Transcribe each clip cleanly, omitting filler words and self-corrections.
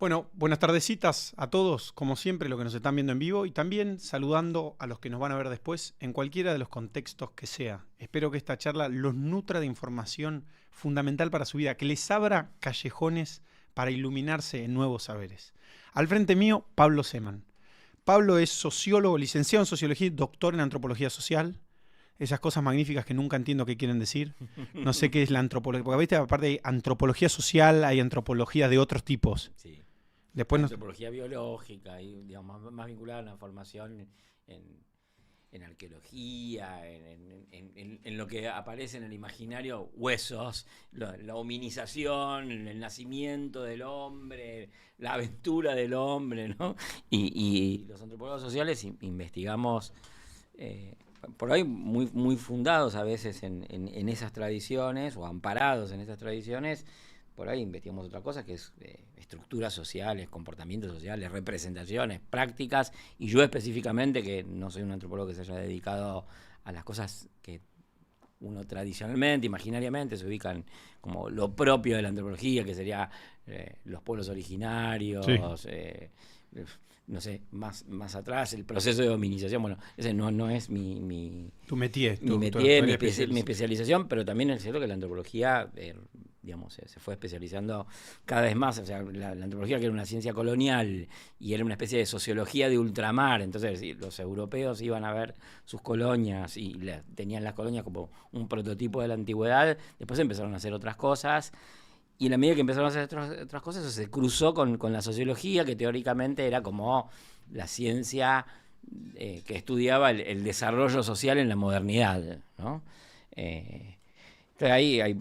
Bueno, buenas tardecitas a todos, como siempre, los que nos están viendo en vivo y también saludando a los que nos van a ver después en cualquiera de los contextos que sea. Espero que esta charla los nutra de información fundamental para su vida, que les abra callejones para iluminarse en nuevos saberes. Al frente mío, Pablo Seman. Pablo es sociólogo, licenciado en Sociología y doctor en Antropología Social. Esas cosas magníficas que nunca entiendo qué quieren decir. No sé qué es la antropología, porque ¿viste? Aparte de antropología social, hay antropología de otros tipos. Sí. Después Antropología biológica y digamos más vinculada a la formación en arqueología, en lo que aparece en el imaginario, huesos, la hominización, el nacimiento del hombre, la aventura del hombre, ¿no? Y los antropólogos sociales investigamos por ahí muy fundados a veces en esas tradiciones o amparados en esas tradiciones. Por ahí investigamos otra cosa que es estructuras sociales, comportamientos sociales, representaciones, prácticas, y yo específicamente, que no soy un antropólogo que se haya dedicado a las cosas que uno tradicionalmente, imaginariamente, se ubican como lo propio de la antropología, que sería los pueblos originarios, sí. No sé, más atrás, el proceso de dominización. Bueno, ese no es mi especialización, pero también es cierto que la antropología, digamos, se fue especializando cada vez más. O sea, la antropología, que era una ciencia colonial y era una especie de sociología de ultramar, entonces los europeos iban a ver sus colonias y tenían las colonias como un prototipo de la antigüedad. Después empezaron a hacer otras cosas. Y en la medida que empezaron a hacer otras cosas, eso se cruzó con la sociología, que teóricamente era como la ciencia que estudiaba el desarrollo social en la modernidad, ¿no? Entonces ahí hay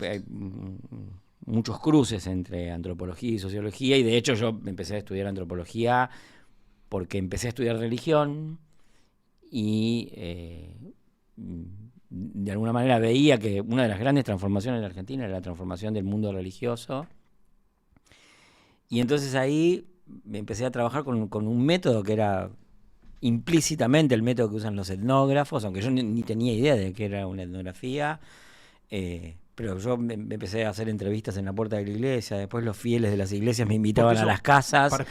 muchos cruces entre antropología y sociología, y de hecho yo empecé a estudiar antropología porque empecé a estudiar religión y de alguna manera veía que una de las grandes transformaciones en la Argentina era la transformación del mundo religioso. Y entonces ahí me empecé a trabajar con un método que era implícitamente el método que usan los etnógrafos, aunque yo ni tenía idea de qué era una etnografía. Pero yo me empecé a hacer entrevistas en la puerta de la iglesia, después los fieles de las iglesias me invitaban a las casas. Para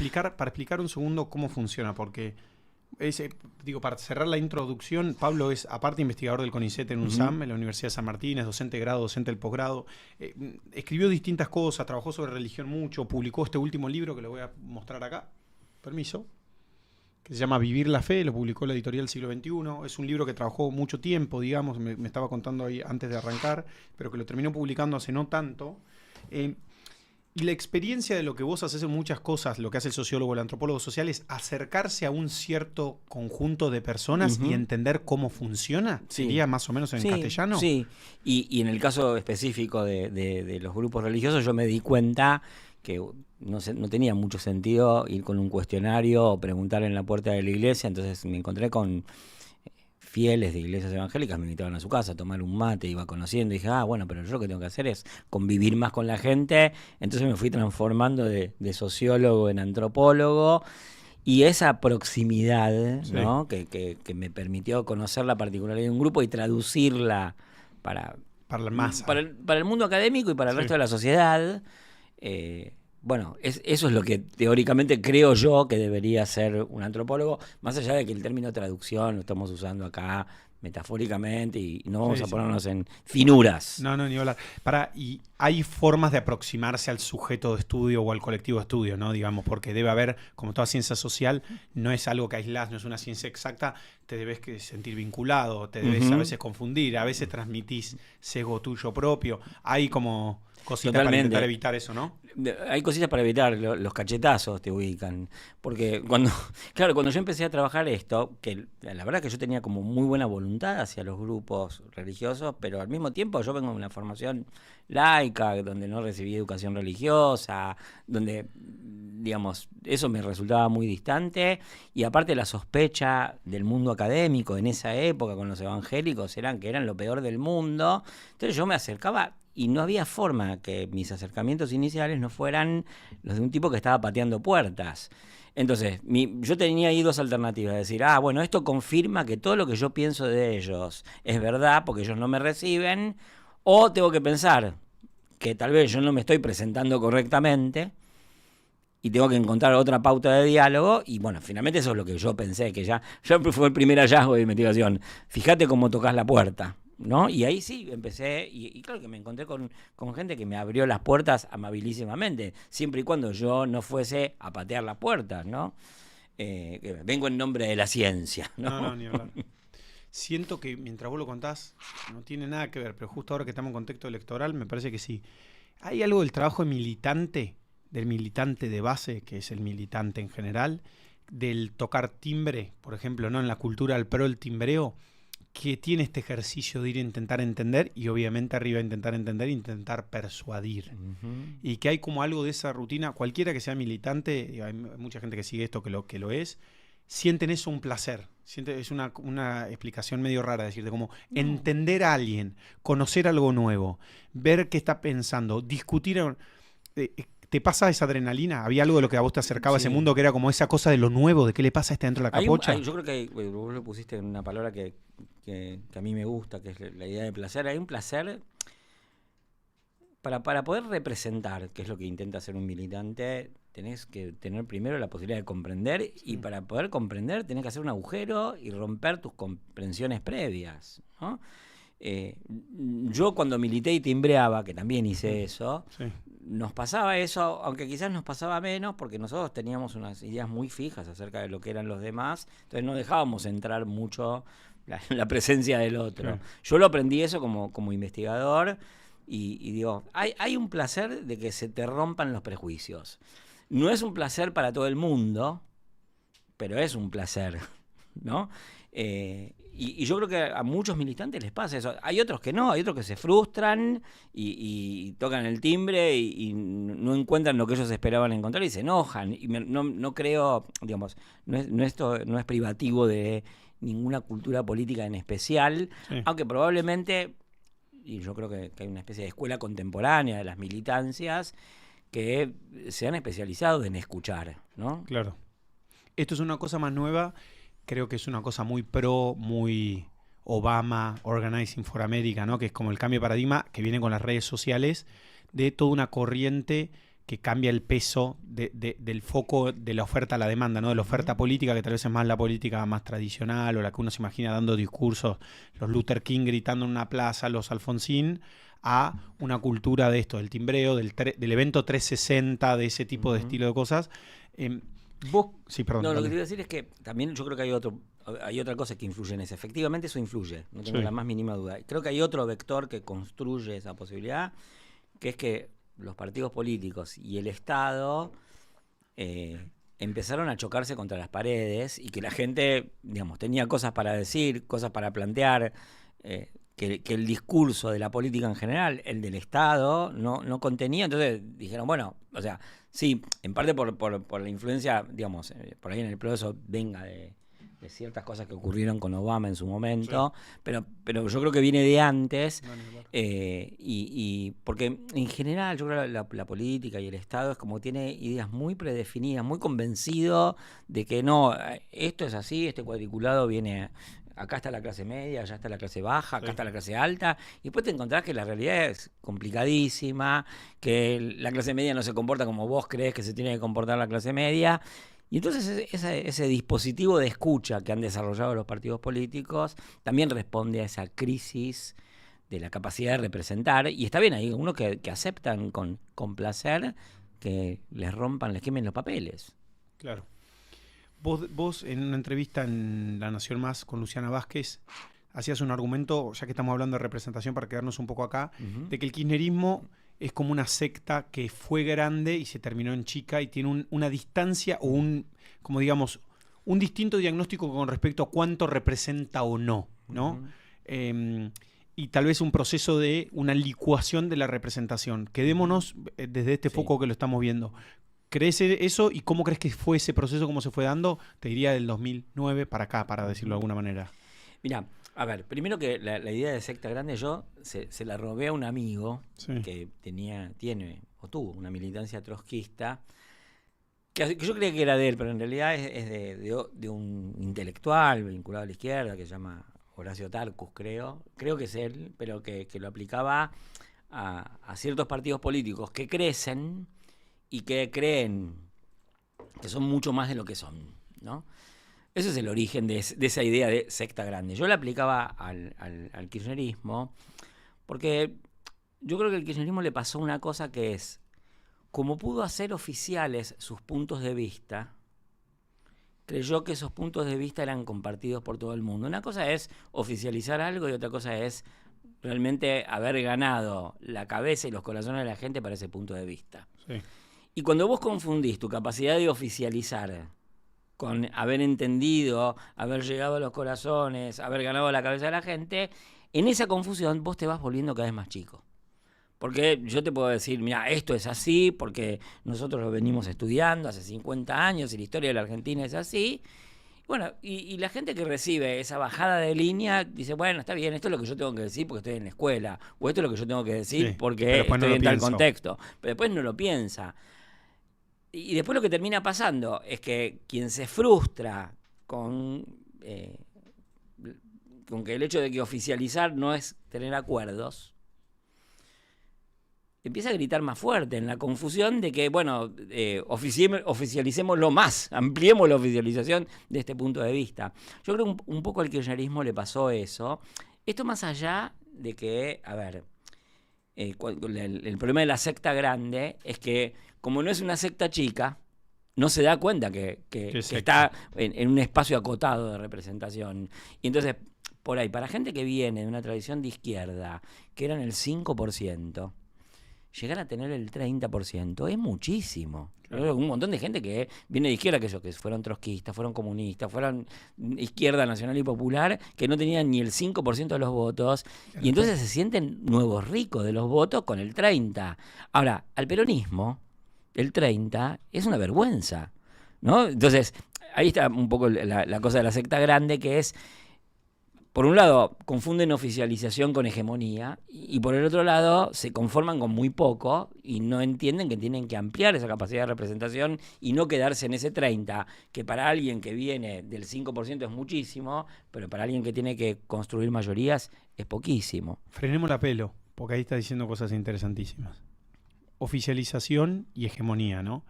explicar un segundo cómo funciona, porque para cerrar la introducción, Pablo es, aparte, investigador del CONICET en UNSAM, en la Universidad de San Martín, es docente de grado, docente del posgrado. Escribió distintas cosas, trabajó sobre religión mucho, publicó este último libro que lo voy a mostrar acá, permiso, que se llama Vivir la Fe, lo publicó la editorial Siglo XXI. Es un libro que trabajó mucho tiempo, digamos, me estaba contando ahí antes de arrancar, pero que lo terminó publicando hace no tanto. Y la experiencia de lo que vos haces en muchas cosas, lo que hace el sociólogo, el antropólogo social, es acercarse a un cierto conjunto de personas y entender cómo funciona. Sí. ¿Sería más o menos en castellano? Sí, y en el caso específico de los grupos religiosos, yo me di cuenta que no tenía mucho sentido ir con un cuestionario o preguntar en la puerta de la iglesia. Entonces me encontré con fieles de iglesias evangélicas, me invitaban a su casa a tomar un mate, iba conociendo y dije, bueno, pero yo lo que tengo que hacer es convivir más con la gente. Entonces me fui transformando de sociólogo en antropólogo, y esa proximidad, sí, ¿no? que me permitió conocer la particularidad de un grupo y traducirla para la masa, para el mundo académico y para el resto de la sociedad. Bueno, eso es lo que teóricamente creo yo que debería ser un antropólogo, más allá de que el término traducción lo estamos usando acá metafóricamente y no vamos a ponernos en finuras. No, ni hablar. Y hay formas de aproximarse al sujeto de estudio o al colectivo de estudio, ¿no? Digamos, porque debe haber, como toda ciencia social, no es algo que aislás, no es una ciencia exacta, te debes sentir vinculado, te debes a veces confundir, a veces transmitís sesgo tuyo propio. Hay como cositas para intentar evitar eso, ¿no? Hay cositas para evitar, los cachetazos te ubican. Porque cuando yo empecé a trabajar esto, que la verdad que yo tenía como muy buena voluntad hacia los grupos religiosos, pero al mismo tiempo yo vengo de una formación laica, donde no recibí educación religiosa, donde, digamos, eso me resultaba muy distante, y aparte la sospecha del mundo académico en esa época con los evangélicos que eran lo peor del mundo. Entonces yo me acercaba y no había forma que mis acercamientos iniciales no fueran los de un tipo que estaba pateando puertas. Entonces, yo tenía ahí dos alternativas, decir, bueno, esto confirma que todo lo que yo pienso de ellos es verdad porque ellos no me reciben, o tengo que pensar que tal vez yo no me estoy presentando correctamente y tengo que encontrar otra pauta de diálogo, y bueno, finalmente eso es lo que yo pensé, que ya fue el primer hallazgo de investigación. Fíjate cómo tocas la puerta, ¿no? Y ahí sí empecé, y claro que me encontré con gente que me abrió las puertas amabilísimamente, siempre y cuando yo no fuese a patear las puertas, ¿no? Vengo en nombre de la ciencia, ¿no? No, ni hablar. Siento que mientras vos lo contás, no tiene nada que ver, pero justo ahora que estamos en contexto electoral, me parece que sí. Hay algo del trabajo de militante, del militante de base, que es el militante en general, del tocar timbre, por ejemplo, ¿no? En la cultura del pro el timbreo, que tiene este ejercicio de ir a intentar entender y obviamente arriba intentar entender e intentar persuadir. Y que hay como algo de esa rutina, cualquiera que sea militante, hay mucha gente que sigue esto que lo es, sienten eso un placer. Es una explicación medio rara decirte, como entender a alguien, conocer algo nuevo, ver qué está pensando, discutir. ¿Te pasa esa adrenalina? ¿Había algo de lo que a vos te acercaba a ese mundo que era como esa cosa de lo nuevo, de qué le pasa a este dentro de la capocha? Yo creo que vos lo pusiste en una palabra que a mí me gusta, que es la idea de placer. Hay un placer para poder representar, que es lo que intenta hacer un militante. Tenés que tener primero la posibilidad de comprender, y para poder comprender tenés que hacer un agujero y romper tus comprensiones previas, ¿no? Yo cuando milité y timbreaba, que también hice eso, nos pasaba eso, aunque quizás nos pasaba menos, porque nosotros teníamos unas ideas muy fijas acerca de lo que eran los demás, entonces no dejábamos entrar mucho la presencia del otro. Yo lo aprendí eso como investigador, y digo, hay un placer de que se te rompan los prejuicios. No es un placer para todo el mundo, pero es un placer, ¿no? Y yo creo que a muchos militantes les pasa eso. Hay otros que no, hay otros que se frustran y tocan el timbre y no encuentran lo que ellos esperaban encontrar y se enojan. Y no creo, digamos, esto no es privativo de ninguna cultura política en especial, aunque probablemente, y yo creo que hay una especie de escuela contemporánea de las militancias que se han especializado en escuchar, ¿no? Claro. Esto es una cosa más nueva, creo que es una cosa muy pro, muy Obama, Organizing for America, ¿no? Que es como el cambio de paradigma que viene con las redes sociales, de toda una corriente que cambia el peso del foco de la oferta a la demanda, ¿no? De la oferta política, que tal vez es más la política más tradicional o la que uno se imagina dando discursos, los Luther King gritando en una plaza, los Alfonsín, a una cultura de esto, del timbreo, del evento 360, de ese tipo de estilo de cosas. Vos, sí, perdón. No, lo que te iba a decir es que también yo creo que hay otra cosa que influye en eso. Efectivamente eso influye, no tengo la más mínima duda. Creo que hay otro vector que construye esa posibilidad, que es que los partidos políticos y el Estado empezaron a chocarse contra las paredes, y que la gente, digamos, tenía cosas para decir, cosas para plantear, que el discurso de la política en general, el del Estado, no contenía. Entonces dijeron, bueno, o sea, sí, en parte por la influencia, digamos, por ahí en el proceso venga de ciertas cosas que ocurrieron con Obama en su momento, pero yo creo que viene de antes, y porque en general yo creo que la política y el Estado es como tiene ideas muy predefinidas, muy convencido de que no, esto es así, este cuadriculado viene... Acá está la clase media, allá está la clase baja, acá está la clase alta, y después te encontrás que la realidad es complicadísima, que la clase media no se comporta como vos crees que se tiene que comportar la clase media. Y entonces ese dispositivo de escucha que han desarrollado los partidos políticos también responde a esa crisis de la capacidad de representar, y está bien, hay algunos que aceptan con placer que les quemen los papeles. Claro. Vos en una entrevista en La Nación Más con Luciana Vázquez hacías un argumento, ya que estamos hablando de representación para quedarnos un poco acá, de que el kirchnerismo es como una secta que fue grande y se terminó en chica y tiene una distancia o como digamos, un distinto diagnóstico con respecto a cuánto representa o no, ¿no? Y tal vez un proceso de una licuación de la representación. Quedémonos desde este foco que lo estamos viendo. ¿Crees eso y cómo crees que fue ese proceso, cómo se fue dando? Te diría del 2009 para acá, para decirlo de alguna manera. Mira, a ver, primero que la idea de secta grande yo se la robé a un amigo que tiene o tuvo una militancia trotskista, que yo creía que era de él, pero en realidad es de un intelectual vinculado a la izquierda que se llama Horacio Tarcus, creo que es él, pero que lo aplicaba a ciertos partidos políticos que crecen y que creen que son mucho más de lo que son, ¿no? Ese es el origen de esa idea de secta grande. Yo la aplicaba al kirchnerismo porque yo creo que al kirchnerismo le pasó una cosa que es, como pudo hacer oficiales sus puntos de vista, creyó que esos puntos de vista eran compartidos por todo el mundo. Una cosa es oficializar algo y otra cosa es realmente haber ganado la cabeza y los corazones de la gente para ese punto de vista. Sí. Y cuando vos confundís tu capacidad de oficializar con haber entendido, haber llegado a los corazones, haber ganado la cabeza de la gente, en esa confusión vos te vas volviendo cada vez más chico. Porque yo te puedo decir, mira, esto es así, porque nosotros lo venimos estudiando hace 50 años y la historia de la Argentina es así. Bueno, y la gente que recibe esa bajada de línea dice, bueno, está bien, esto es lo que yo tengo que decir porque estoy en la escuela, o esto es lo que yo tengo que decir porque estoy en tal contexto. Pero después no lo piensa. Y después lo que termina pasando es que quien se frustra con que el hecho de que oficializar no es tener acuerdos, empieza a gritar más fuerte en la confusión de que, bueno, oficialicémoslo más, ampliemos la oficialización de este punto de vista. Yo creo que un poco al kirchnerismo le pasó eso. Esto más allá de que, a ver, el problema de la secta grande es que, como no es una secta chica, no se da cuenta que está en un espacio acotado de representación. Y entonces, por ahí, para gente que viene de una tradición de izquierda, que eran el 5%, llegar a tener el 30% es muchísimo. Claro. Un montón de gente que viene de izquierda, que fueron trotskistas, fueron comunistas, fueron izquierda nacional y popular, que no tenían ni el 5% de los votos, claro. Y entonces se sienten nuevos ricos de los votos con el 30%. Ahora, al peronismo, el 30% es una vergüenza, ¿no? Entonces, ahí está un poco la cosa de la secta grande, que es, por un lado, confunden oficialización con hegemonía y por el otro lado se conforman con muy poco y no entienden que tienen que ampliar esa capacidad de representación y no quedarse en ese 30%, que para alguien que viene del 5% es muchísimo, pero para alguien que tiene que construir mayorías es poquísimo. Frenemos la pelo, porque ahí está diciendo cosas interesantísimas. Oficialización y hegemonía, ¿no?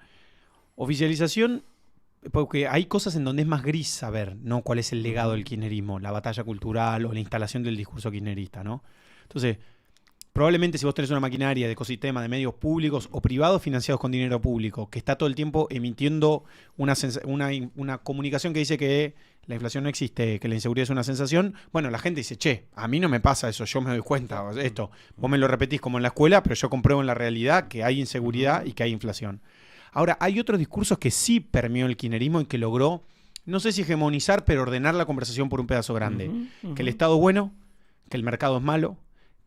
Oficialización, porque hay cosas en donde es más gris saber, ¿no?, cuál es el legado del kirchnerismo, la batalla cultural o la instalación del discurso kirchnerista, ¿no? Entonces, probablemente si vos tenés una maquinaria de ecosistema de medios públicos o privados financiados con dinero público, que está todo el tiempo emitiendo una comunicación que dice que la inflación no existe, que la inseguridad es una sensación, bueno, la gente dice, che, a mí no me pasa eso, yo me doy cuenta, esto, vos me lo repetís como en la escuela, pero yo compruebo en la realidad que hay inseguridad y que hay inflación. Ahora, hay otros discursos que sí permeó el kirchnerismo y que logró, no sé si hegemonizar, pero ordenar la conversación por un pedazo grande. Que el Estado es bueno, que el mercado es malo,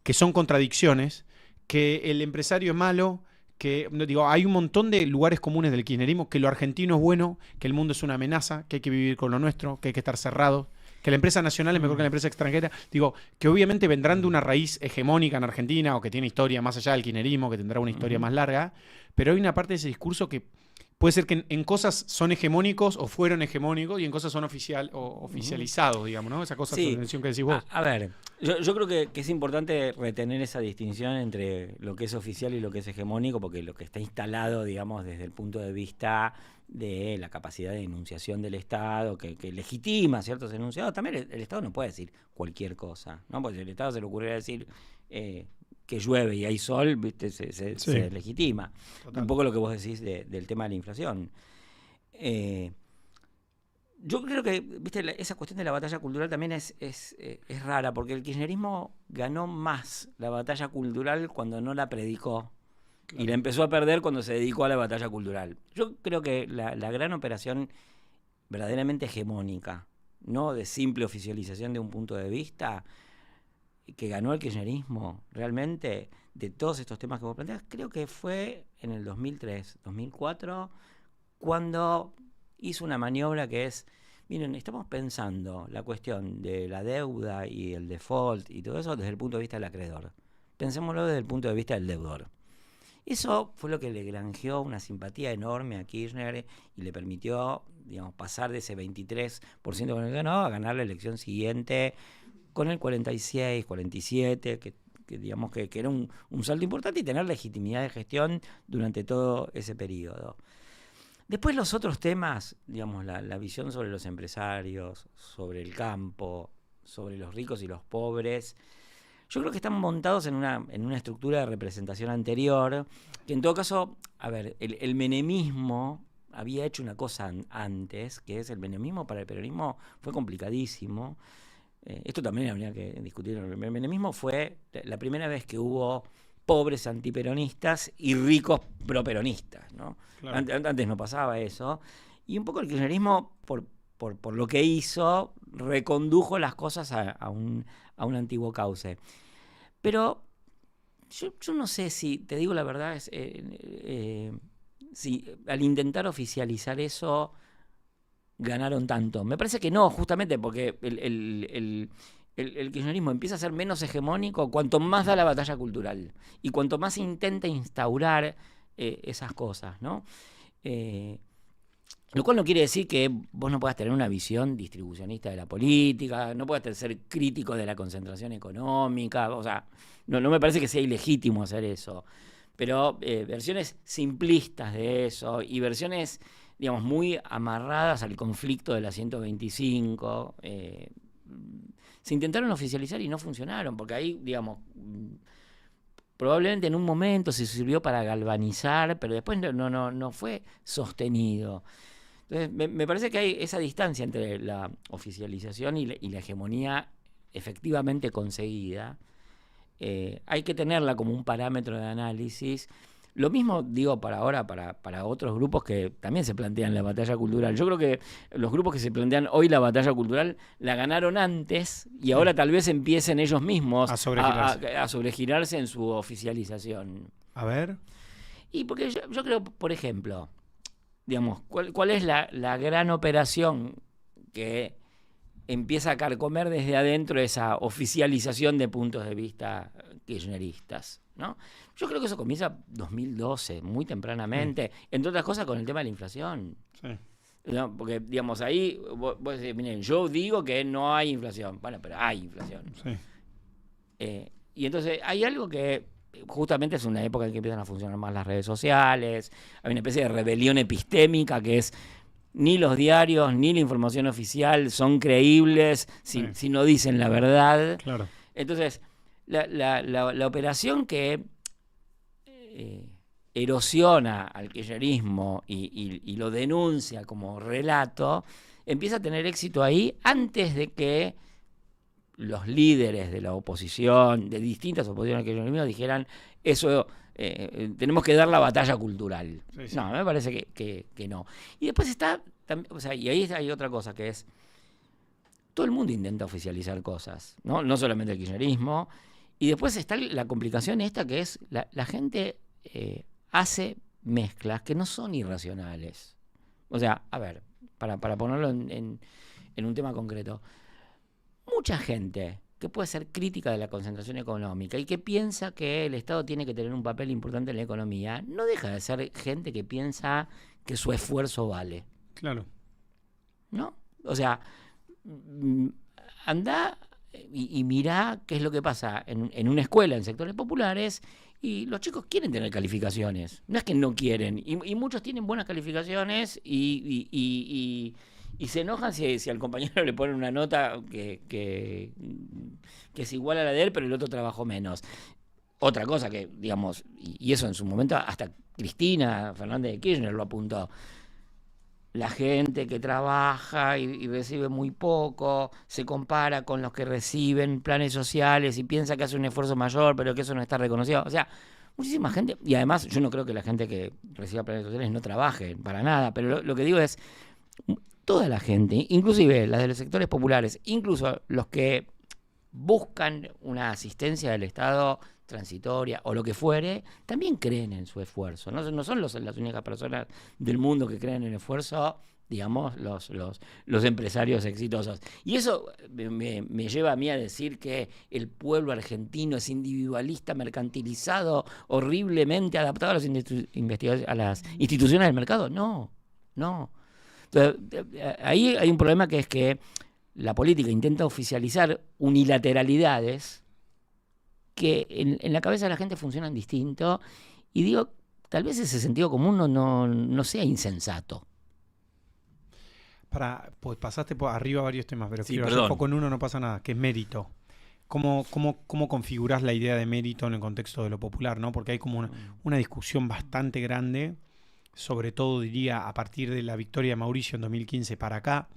que son contradicciones, que el empresario es malo, que digo, hay un montón de lugares comunes del kirchnerismo, que lo argentino es bueno, que el mundo es una amenaza, que hay que vivir con lo nuestro, que hay que estar cerrados, que la empresa nacional es mejor que la empresa extranjera. Digo, que obviamente vendrán de una raíz hegemónica en Argentina o que tiene historia más allá del kirchnerismo, que tendrá una historia más larga, pero hay una parte de ese discurso que puede ser que en cosas son hegemónicos o fueron hegemónicos y en cosas son oficializados, digamos, ¿no? Esa cosa de tensión que decís vos. A ver, yo creo que es importante retener esa distinción entre lo que es oficial y lo que es hegemónico, porque lo que está instalado, digamos, desde el punto de vista de la capacidad de enunciación del Estado, que legitima ciertos enunciados, también el Estado no puede decir cualquier cosa, ¿no? Porque si el Estado se le ocurriera decir que llueve y hay sol, ¿viste? Se legitima. Total. Un poco lo que vos decís del tema de la inflación. Yo creo que, ¿viste? Esa cuestión de la batalla cultural también es rara, porque el kirchnerismo ganó más la batalla cultural cuando no la predicó. Claro. Y la empezó a perder cuando se dedicó a la batalla cultural. Yo creo que la gran operación verdaderamente hegemónica, no de simple oficialización de un punto de vista, que ganó el kirchnerismo realmente de todos estos temas que vos planteás, creo que fue en el 2003, 2004, cuando hizo una maniobra que es, miren, estamos pensando la cuestión de la deuda y el default y todo eso desde el punto de vista del acreedor. Pensémoslo desde el punto de vista del deudor. Eso fue lo que le granjeó una simpatía enorme a Kirchner y le permitió, digamos, pasar de ese 23% con el que ganó a ganar la elección siguiente con el 46, 47, que digamos que era un salto importante y tener legitimidad de gestión durante todo ese periodo. Después los otros temas, digamos, la visión sobre los empresarios, sobre el campo, sobre los ricos y los pobres, yo creo que están montados en una estructura de representación anterior, que en todo caso, a ver, el menemismo había hecho una cosa antes, que es el menemismo para el peronismo fue complicadísimo. Esto también habría que discutir. El menemismo fue la primera vez que hubo pobres antiperonistas y ricos properonistas, ¿no? Claro. Antes no pasaba eso. Y un poco el kirchnerismo, por lo que hizo, recondujo las cosas a un antiguo cauce. Pero yo no sé si, te digo la verdad, si al intentar oficializar eso ganaron tanto. Me parece que no, justamente porque el kirchnerismo empieza a ser menos hegemónico cuanto más da la batalla cultural y cuanto más intenta instaurar esas cosas, ¿no? Lo cual no quiere decir que vos no puedas tener una visión distribucionista de la política, no puedas ser crítico de la concentración económica, o sea, no me parece que sea ilegítimo hacer eso, pero versiones simplistas de eso y versiones, digamos, muy amarradas al conflicto de la 125, se intentaron oficializar y no funcionaron, porque ahí, digamos, probablemente en un momento se sirvió para galvanizar, pero después no fue sostenido. Entonces, me parece que hay esa distancia entre la oficialización y la hegemonía efectivamente conseguida. Hay que tenerla como un parámetro de análisis. Lo mismo digo para ahora, para otros grupos que también se plantean la batalla cultural. Yo creo que los grupos que se plantean hoy la batalla cultural la ganaron antes y ahora tal vez empiecen ellos mismos a sobregirarse en su oficialización. A ver. Y porque yo creo, por ejemplo, digamos, ¿cuál es la gran operación que empieza a carcomer desde adentro esa oficialización de puntos de vista kirchneristas, ¿no? Yo creo que eso comienza 2012, muy tempranamente, entre otras cosas con el tema de la inflación. Sí. ¿No? Porque, digamos, ahí vos decís, miren, yo digo que no hay inflación. Bueno, pero hay inflación. Sí. Y entonces hay algo que justamente es una época en que empiezan a funcionar más las redes sociales, hay una especie de rebelión epistémica que es ni los diarios ni la información oficial son creíbles si no dicen la verdad. Claro. Entonces, la operación que erosiona al kirchnerismo y lo denuncia como relato, empieza a tener éxito ahí antes de que los líderes de la oposición, de distintas oposiciones al kirchnerismo, dijeran eso, tenemos que dar la batalla cultural. Sí. No, me parece que no. Y después está, o sea, y ahí hay otra cosa que es, todo el mundo intenta oficializar cosas, no solamente el kirchnerismo. Y después está la complicación esta que es la gente hace mezclas que no son irracionales. O sea, a ver, para ponerlo en un tema concreto, mucha gente que puede ser crítica de la concentración económica y que piensa que el Estado tiene que tener un papel importante en la economía, no deja de ser gente que piensa que su esfuerzo vale. Claro. ¿No? O sea, anda y mirá qué es lo que pasa en una escuela, en sectores populares, y los chicos quieren tener calificaciones. No es que no quieren. Y muchos tienen buenas calificaciones y se enojan si al compañero le ponen una nota que es igual a la de él, pero el otro trabajó menos. Otra cosa que, digamos, y eso en su momento hasta Cristina Fernández de Kirchner lo apuntó, la gente que trabaja y recibe muy poco se compara con los que reciben planes sociales y piensa que hace un esfuerzo mayor, pero que eso no está reconocido. O sea, muchísima gente, y además yo no creo que la gente que reciba planes sociales no trabaje para nada, pero lo que digo es, toda la gente, inclusive las de los sectores populares, incluso los que buscan una asistencia del Estado transitoria o lo que fuere, también creen en su esfuerzo. No son las únicas personas del mundo que creen en el esfuerzo, digamos, los empresarios exitosos. Y eso me lleva a mí a decir que el pueblo argentino es individualista, mercantilizado, horriblemente adaptado a las instituciones del mercado. No. Entonces, ahí hay un problema que es que la política intenta oficializar unilateralidades que en la cabeza de la gente funcionan distinto, y digo tal vez ese sentido común no sea insensato. Pues pasaste por arriba varios temas, pero Sí, quiero hacer foco en uno, no pasa nada, que es mérito. ¿Cómo configurás la idea de mérito en el contexto de lo popular, ¿no? Porque hay como una discusión bastante grande, sobre todo diría a partir de la victoria de Mauricio en 2015 para acá,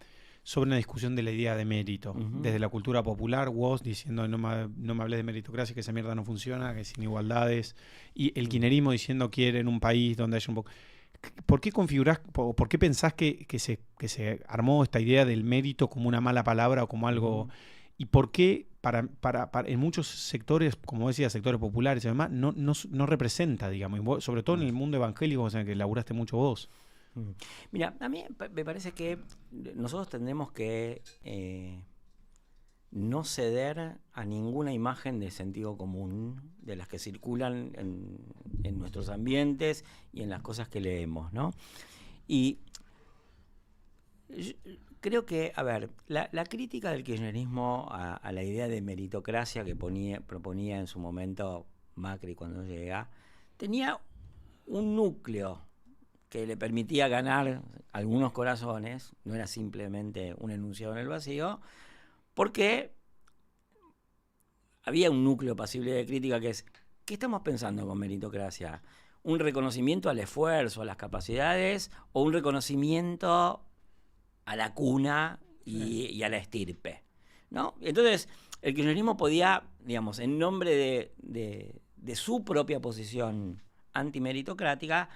sobre una discusión de la idea de mérito. Desde la cultura popular, Woz diciendo no me hables de meritocracia, que esa mierda no funciona, que es sin igualdades, y el kirchnerismo diciendo quieren un país donde haya un poco... ¿Por qué configurás, por qué pensás que se armó esta idea del mérito como una mala palabra o como algo... ¿Y por qué para en muchos sectores, como decía, sectores populares y demás, no representa, digamos, y vos, sobre todo en el mundo evangélico, o sea, que laburaste mucho vos? Mira, a mí me parece que nosotros tendremos que no ceder a ninguna imagen de sentido común de las que circulan en nuestros ambientes y en las cosas que leemos, ¿no? Y creo que, a ver, la crítica del kirchnerismo a la idea de meritocracia que proponía en su momento Macri cuando llega, tenía un núcleo que le permitía ganar algunos corazones, no era simplemente un enunciado en el vacío, porque había un núcleo pasible de crítica que es, ¿qué estamos pensando con meritocracia? ¿Un reconocimiento al esfuerzo, a las capacidades, o un reconocimiento a la cuna y a la estirpe, ¿no? Entonces, el kirchnerismo podía, digamos, en nombre de su propia posición antimeritocrática,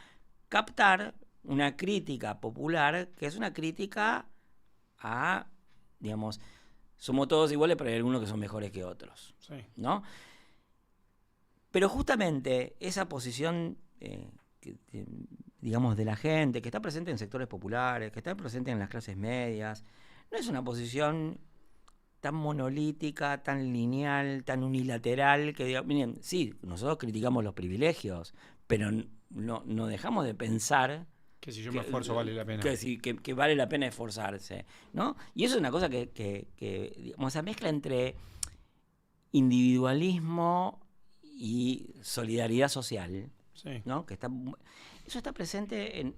captar una crítica popular que es una crítica a, digamos, somos todos iguales, pero hay algunos que son mejores que otros, ¿no? Pero justamente esa posición digamos, de la gente, que está presente en sectores populares, que está presente en las clases medias, no es una posición tan monolítica, tan lineal, tan unilateral, que diga, miren, sí, nosotros criticamos los privilegios, pero no dejamos de pensar que si yo me esfuerzo vale la pena. Que vale la pena esforzarse, ¿no? Y eso es una cosa que digamos, esa mezcla entre individualismo y solidaridad social, ¿no? Eso está presente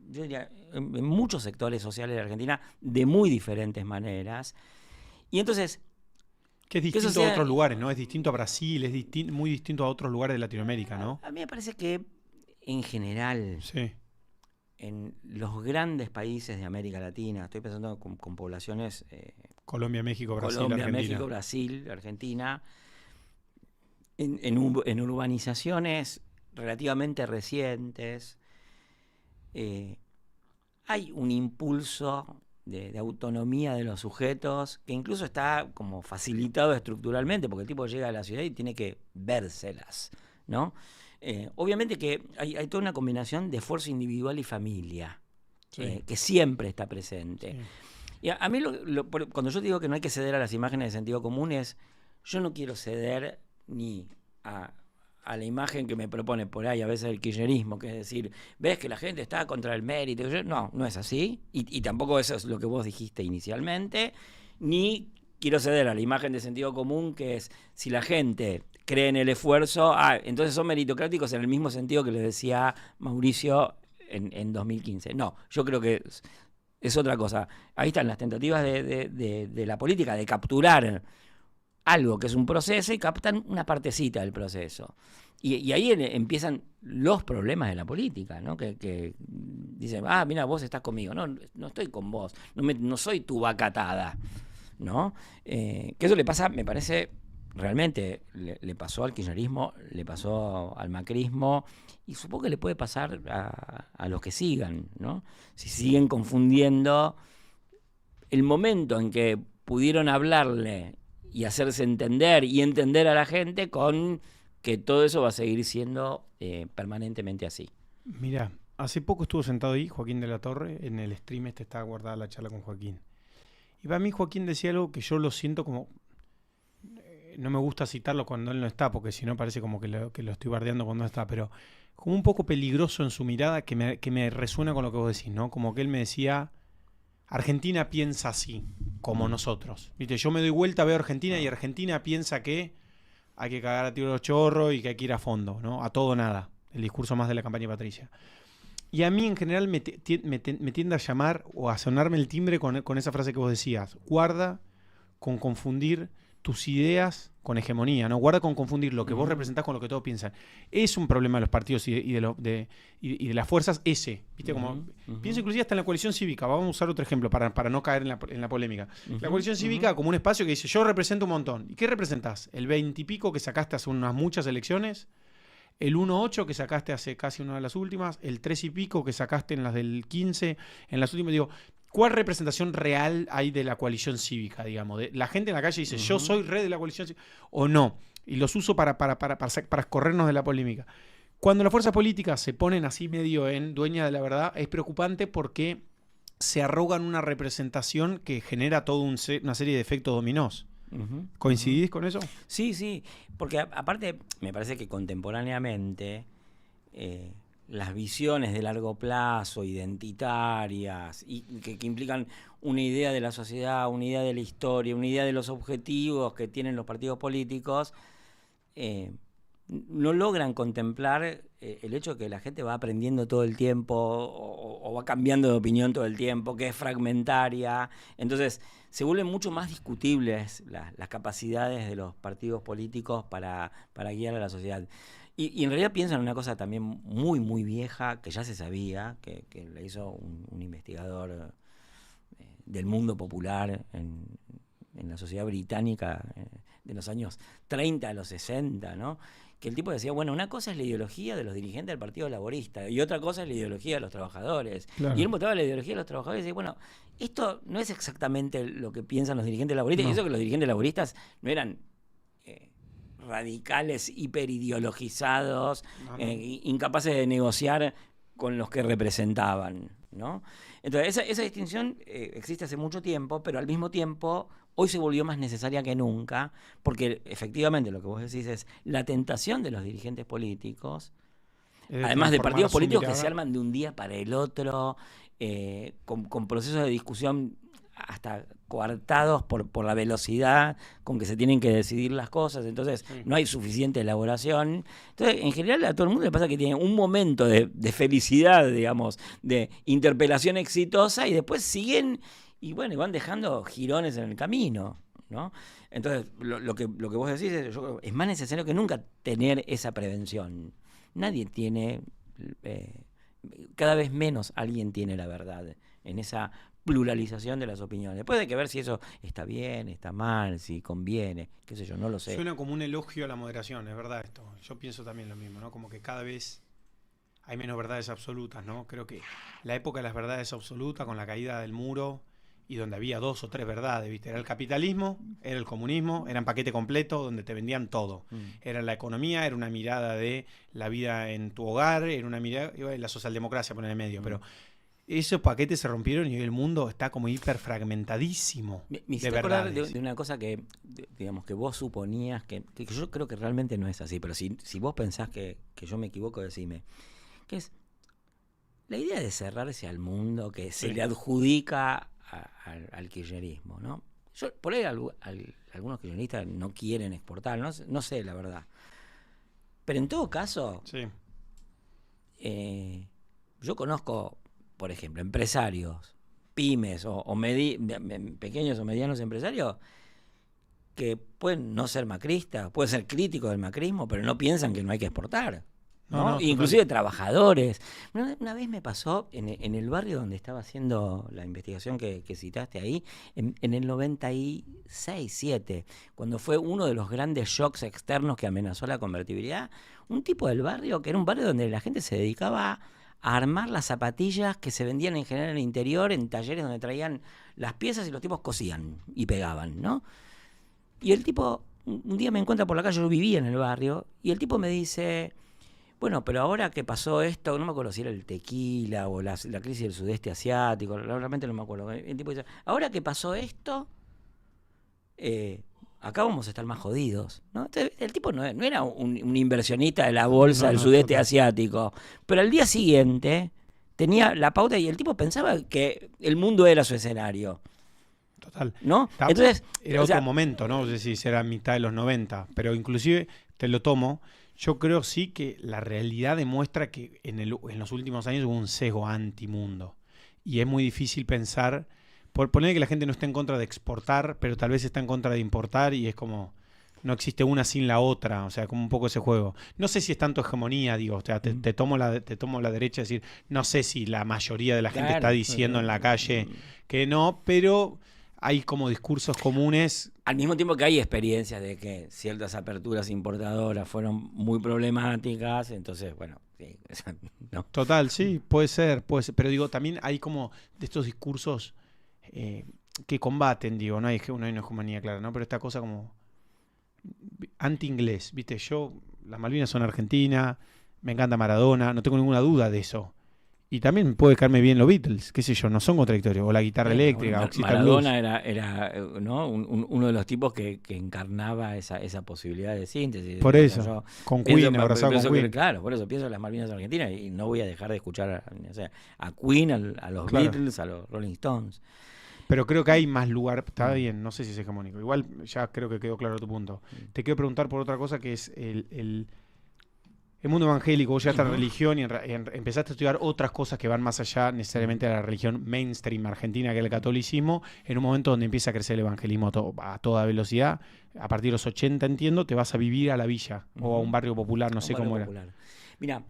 yo diría, en muchos sectores sociales de Argentina de muy diferentes maneras. Y entonces... Que es distinto a otros lugares, ¿no? Es distinto a Brasil, es muy distinto a otros lugares de Latinoamérica, ¿no? A mí me parece que, en general, en los grandes países de América Latina, estoy pensando con poblaciones... Colombia, México, Brasil, Argentina. México, Brasil, Argentina... En urbanizaciones relativamente recientes hay un impulso de autonomía de los sujetos que incluso está como facilitado estructuralmente porque el tipo llega a la ciudad y tiene que vérselas, ¿no? Obviamente que hay toda una combinación de esfuerzo individual y familia que siempre está presente. Y a mí cuando yo digo que no hay que ceder a las imágenes de sentido común es, yo no quiero ceder ni a la imagen que me propone por ahí a veces el kirchnerismo, que es decir, ves que la gente está contra el mérito. No es así, y tampoco eso es lo que vos dijiste inicialmente, ni quiero ceder a la imagen de sentido común, que es, si la gente cree en el esfuerzo, entonces son meritocráticos en el mismo sentido que les decía Mauricio en 2015. No, yo creo que es otra cosa. Ahí están las tentativas de la política de capturar algo que es un proceso y captan una partecita del proceso. Y ahí empiezan los problemas de la política, ¿no? Que dicen, mira, vos estás conmigo. No estoy con vos, no soy tu vaca atada, ¿no? Que eso le pasa, me parece, realmente le pasó al kirchnerismo, le pasó al macrismo, y supongo que le puede pasar a los que sigan, ¿no? Si siguen confundiendo el momento en que pudieron hablarle y hacerse entender y entender a la gente con que todo eso va a seguir siendo permanentemente así. Mira, hace poco estuvo sentado ahí Joaquín de la Torre, en el stream está guardada la charla con Joaquín. Y para mí Joaquín decía algo que yo lo siento como... no me gusta citarlo cuando él no está, porque si no parece como que lo estoy bardeando cuando no está, pero como un poco peligroso en su mirada que me resuena con lo que vos decís, ¿no? Como que él me decía... Argentina piensa así, como nosotros. ¿Viste? Yo me doy vuelta, veo a Argentina y Argentina piensa que hay que cagar a tiro los chorros y que hay que ir a fondo, ¿no? A todo o nada. el discurso más de la campaña Patricia. Y a mí en general me tiende a llamar o a sonarme el timbre con esa frase que vos decías. Guarda con confundir tus ideas con hegemonía, ¿no? Guarda con confundir lo que vos representás con lo que todos piensan. Es un problema de los partidos y de las fuerzas ese. ¿Viste? Como, pienso inclusive hasta en la coalición cívica. Vamos a usar otro ejemplo para no caer en la polémica. La coalición cívica como un espacio que dice, yo represento un montón. ¿Y qué representás? El 20 y pico que sacaste hace unas muchas elecciones, el 1.8 que sacaste hace casi una de las últimas, el 3 y pico que sacaste en las del 15, en las últimas. Digo, ¿cuál representación real hay de la coalición cívica, digamos? La gente en la calle dice, yo soy red de la coalición cívica, o no. Y los uso para corrernos de la polémica. Cuando las fuerzas políticas se ponen así medio en dueña de la verdad, es preocupante porque se arrogan una representación que genera toda una serie de efectos dominós. ¿Coincidís con eso? Sí, sí, porque aparte me parece que contemporáneamente las visiones de largo plazo, identitarias, y que implican una idea de la sociedad, una idea de la historia, una idea de los objetivos que tienen los partidos políticos, no logran contemplar el hecho de que la gente va aprendiendo todo el tiempo o va cambiando de opinión todo el tiempo, que es fragmentaria. Entonces se vuelven mucho más discutibles las capacidades de los partidos políticos para guiar a la sociedad. Y en realidad pienso en una cosa también muy, muy vieja, que ya se sabía, que la hizo un investigador del mundo popular en la sociedad británica de los años 30 a los 60, ¿no? Que el tipo decía, bueno, una cosa es la ideología de los dirigentes del Partido Laborista y otra cosa es la ideología de los trabajadores. Claro. Y él mostraba la ideología de los trabajadores y decía, bueno, esto no es exactamente lo que piensan los dirigentes laboristas. No. Y eso que los dirigentes laboristas no eran radicales, hiperideologizados, incapaces de negociar con los que representaban, ¿no? Entonces, esa distinción existe hace mucho tiempo, pero al mismo tiempo hoy se volvió más necesaria que nunca, porque efectivamente lo que vos decís es la tentación de los dirigentes políticos, además de partidos políticos que se arman de un día para el otro, con procesos de discusión hasta coartados por la velocidad con que se tienen que decidir las cosas. Entonces no hay suficiente elaboración. Entonces, en general, a todo el mundo le pasa que tiene un momento de felicidad, digamos, de interpelación exitosa, y después siguen y bueno, y van dejando jirones en el camino, ¿no? Entonces, lo que vos decís es más necesario que nunca tener esa prevención. Nadie tiene, cada vez menos alguien tiene la verdad en esa pluralización de las opiniones. Después hay que ver si eso está bien, está mal, si conviene, qué sé yo, no lo sé. Suena como un elogio a la moderación, es verdad esto. Yo pienso también lo mismo, ¿no? Como que cada vez hay menos verdades absolutas, ¿no? Creo que la época de las verdades absolutas, con la caída del muro, y donde había 2 o 3 verdades, ¿viste? Era el capitalismo, era el comunismo, era un paquete completo donde te vendían todo. Era la economía, era una mirada de la vida en tu hogar, era una mirada, la socialdemocracia poner en medio, pero esos paquetes se rompieron y hoy el mundo está como hiperfragmentadísimo. Me hiciste acordar de una cosa que, digamos, que vos suponías que yo creo que realmente no es así, pero si vos pensás que yo me equivoco, decime. Que es la idea de cerrarse al mundo que se le adjudica al kirchnerismo, ¿no? Por ahí algunos kirchneristas no quieren exportar, no sé la verdad. Pero en todo caso, yo conozco, por ejemplo, empresarios, pymes o pequeños o medianos empresarios que pueden no ser macristas, pueden ser críticos del macrismo, pero no piensan que no hay que exportar, ¿no? Inclusive trabajadores. Una vez me pasó en el barrio donde estaba haciendo la investigación que citaste ahí, en el 96-7, cuando fue uno de los grandes shocks externos que amenazó la convertibilidad, un tipo del barrio, que era un barrio donde la gente se dedicaba a armar las zapatillas que se vendían en general en el interior, en talleres donde traían las piezas y los tipos cosían y pegaban, ¿no? Y el tipo, un día me encuentra por la calle, yo vivía en el barrio, y el tipo me dice, bueno, pero ahora que pasó esto, no me acuerdo si era el tequila o la crisis del sudeste asiático, realmente no me acuerdo. El tipo dice, ahora que pasó esto, acá vamos a estar más jodidos, ¿no? Entonces, el tipo no era un inversionista de la bolsa del sudeste asiático, pero al día siguiente tenía la pauta y el tipo pensaba que el mundo era su escenario. Total. ¿No? Entonces, era otro momento, ¿no? No sé si será mitad de los 90, pero inclusive te lo tomo. Yo creo sí que la realidad demuestra que en los últimos años hubo un sesgo antimundo. Y es muy difícil pensar, por poner que la gente no está en contra de exportar, pero tal vez está en contra de importar y es como, no existe una sin la otra, o sea, como un poco ese juego. No sé si es tanto hegemonía, digo, o sea, te tomo la derecha, es decir, no sé si la mayoría de la gente está diciendo en la calle que no, pero hay como discursos comunes. Al mismo tiempo que hay experiencias de que ciertas aperturas importadoras fueron muy problemáticas, entonces, bueno, sí, no. Total, sí, puede ser, pero digo, también hay como de estos discursos que combaten, digo, no hay una hegemonía clara, ¿no? Pero esta cosa como anti-inglés, ¿viste? Las Malvinas son Argentina, me encanta Maradona, no tengo ninguna duda de eso. Y también puede caerme bien los Beatles, qué sé yo, no son contradictorios. O la guitarra eléctrica, o Maradona era ¿no? uno de los tipos que encarnaba esa posibilidad de síntesis. Por eso, con Queen, abrazado con Queen. Claro, por eso pienso en las Malvinas Argentinas y no voy a dejar de escuchar a Queen, a los Beatles, a los Rolling Stones. Pero creo que hay más lugar, está bien, no sé si es hegemónico. Igual ya creo que quedó claro tu punto. Te quiero preguntar por otra cosa que es el mundo evangélico. Vos llegaste a la religión y empezaste a estudiar otras cosas que van más allá necesariamente de la religión mainstream argentina, que es el catolicismo, en un momento donde empieza a crecer el evangelismo a toda velocidad. A partir de los 80, entiendo, te vas a vivir a la villa o a un barrio popular, no sé cómo era. Mira,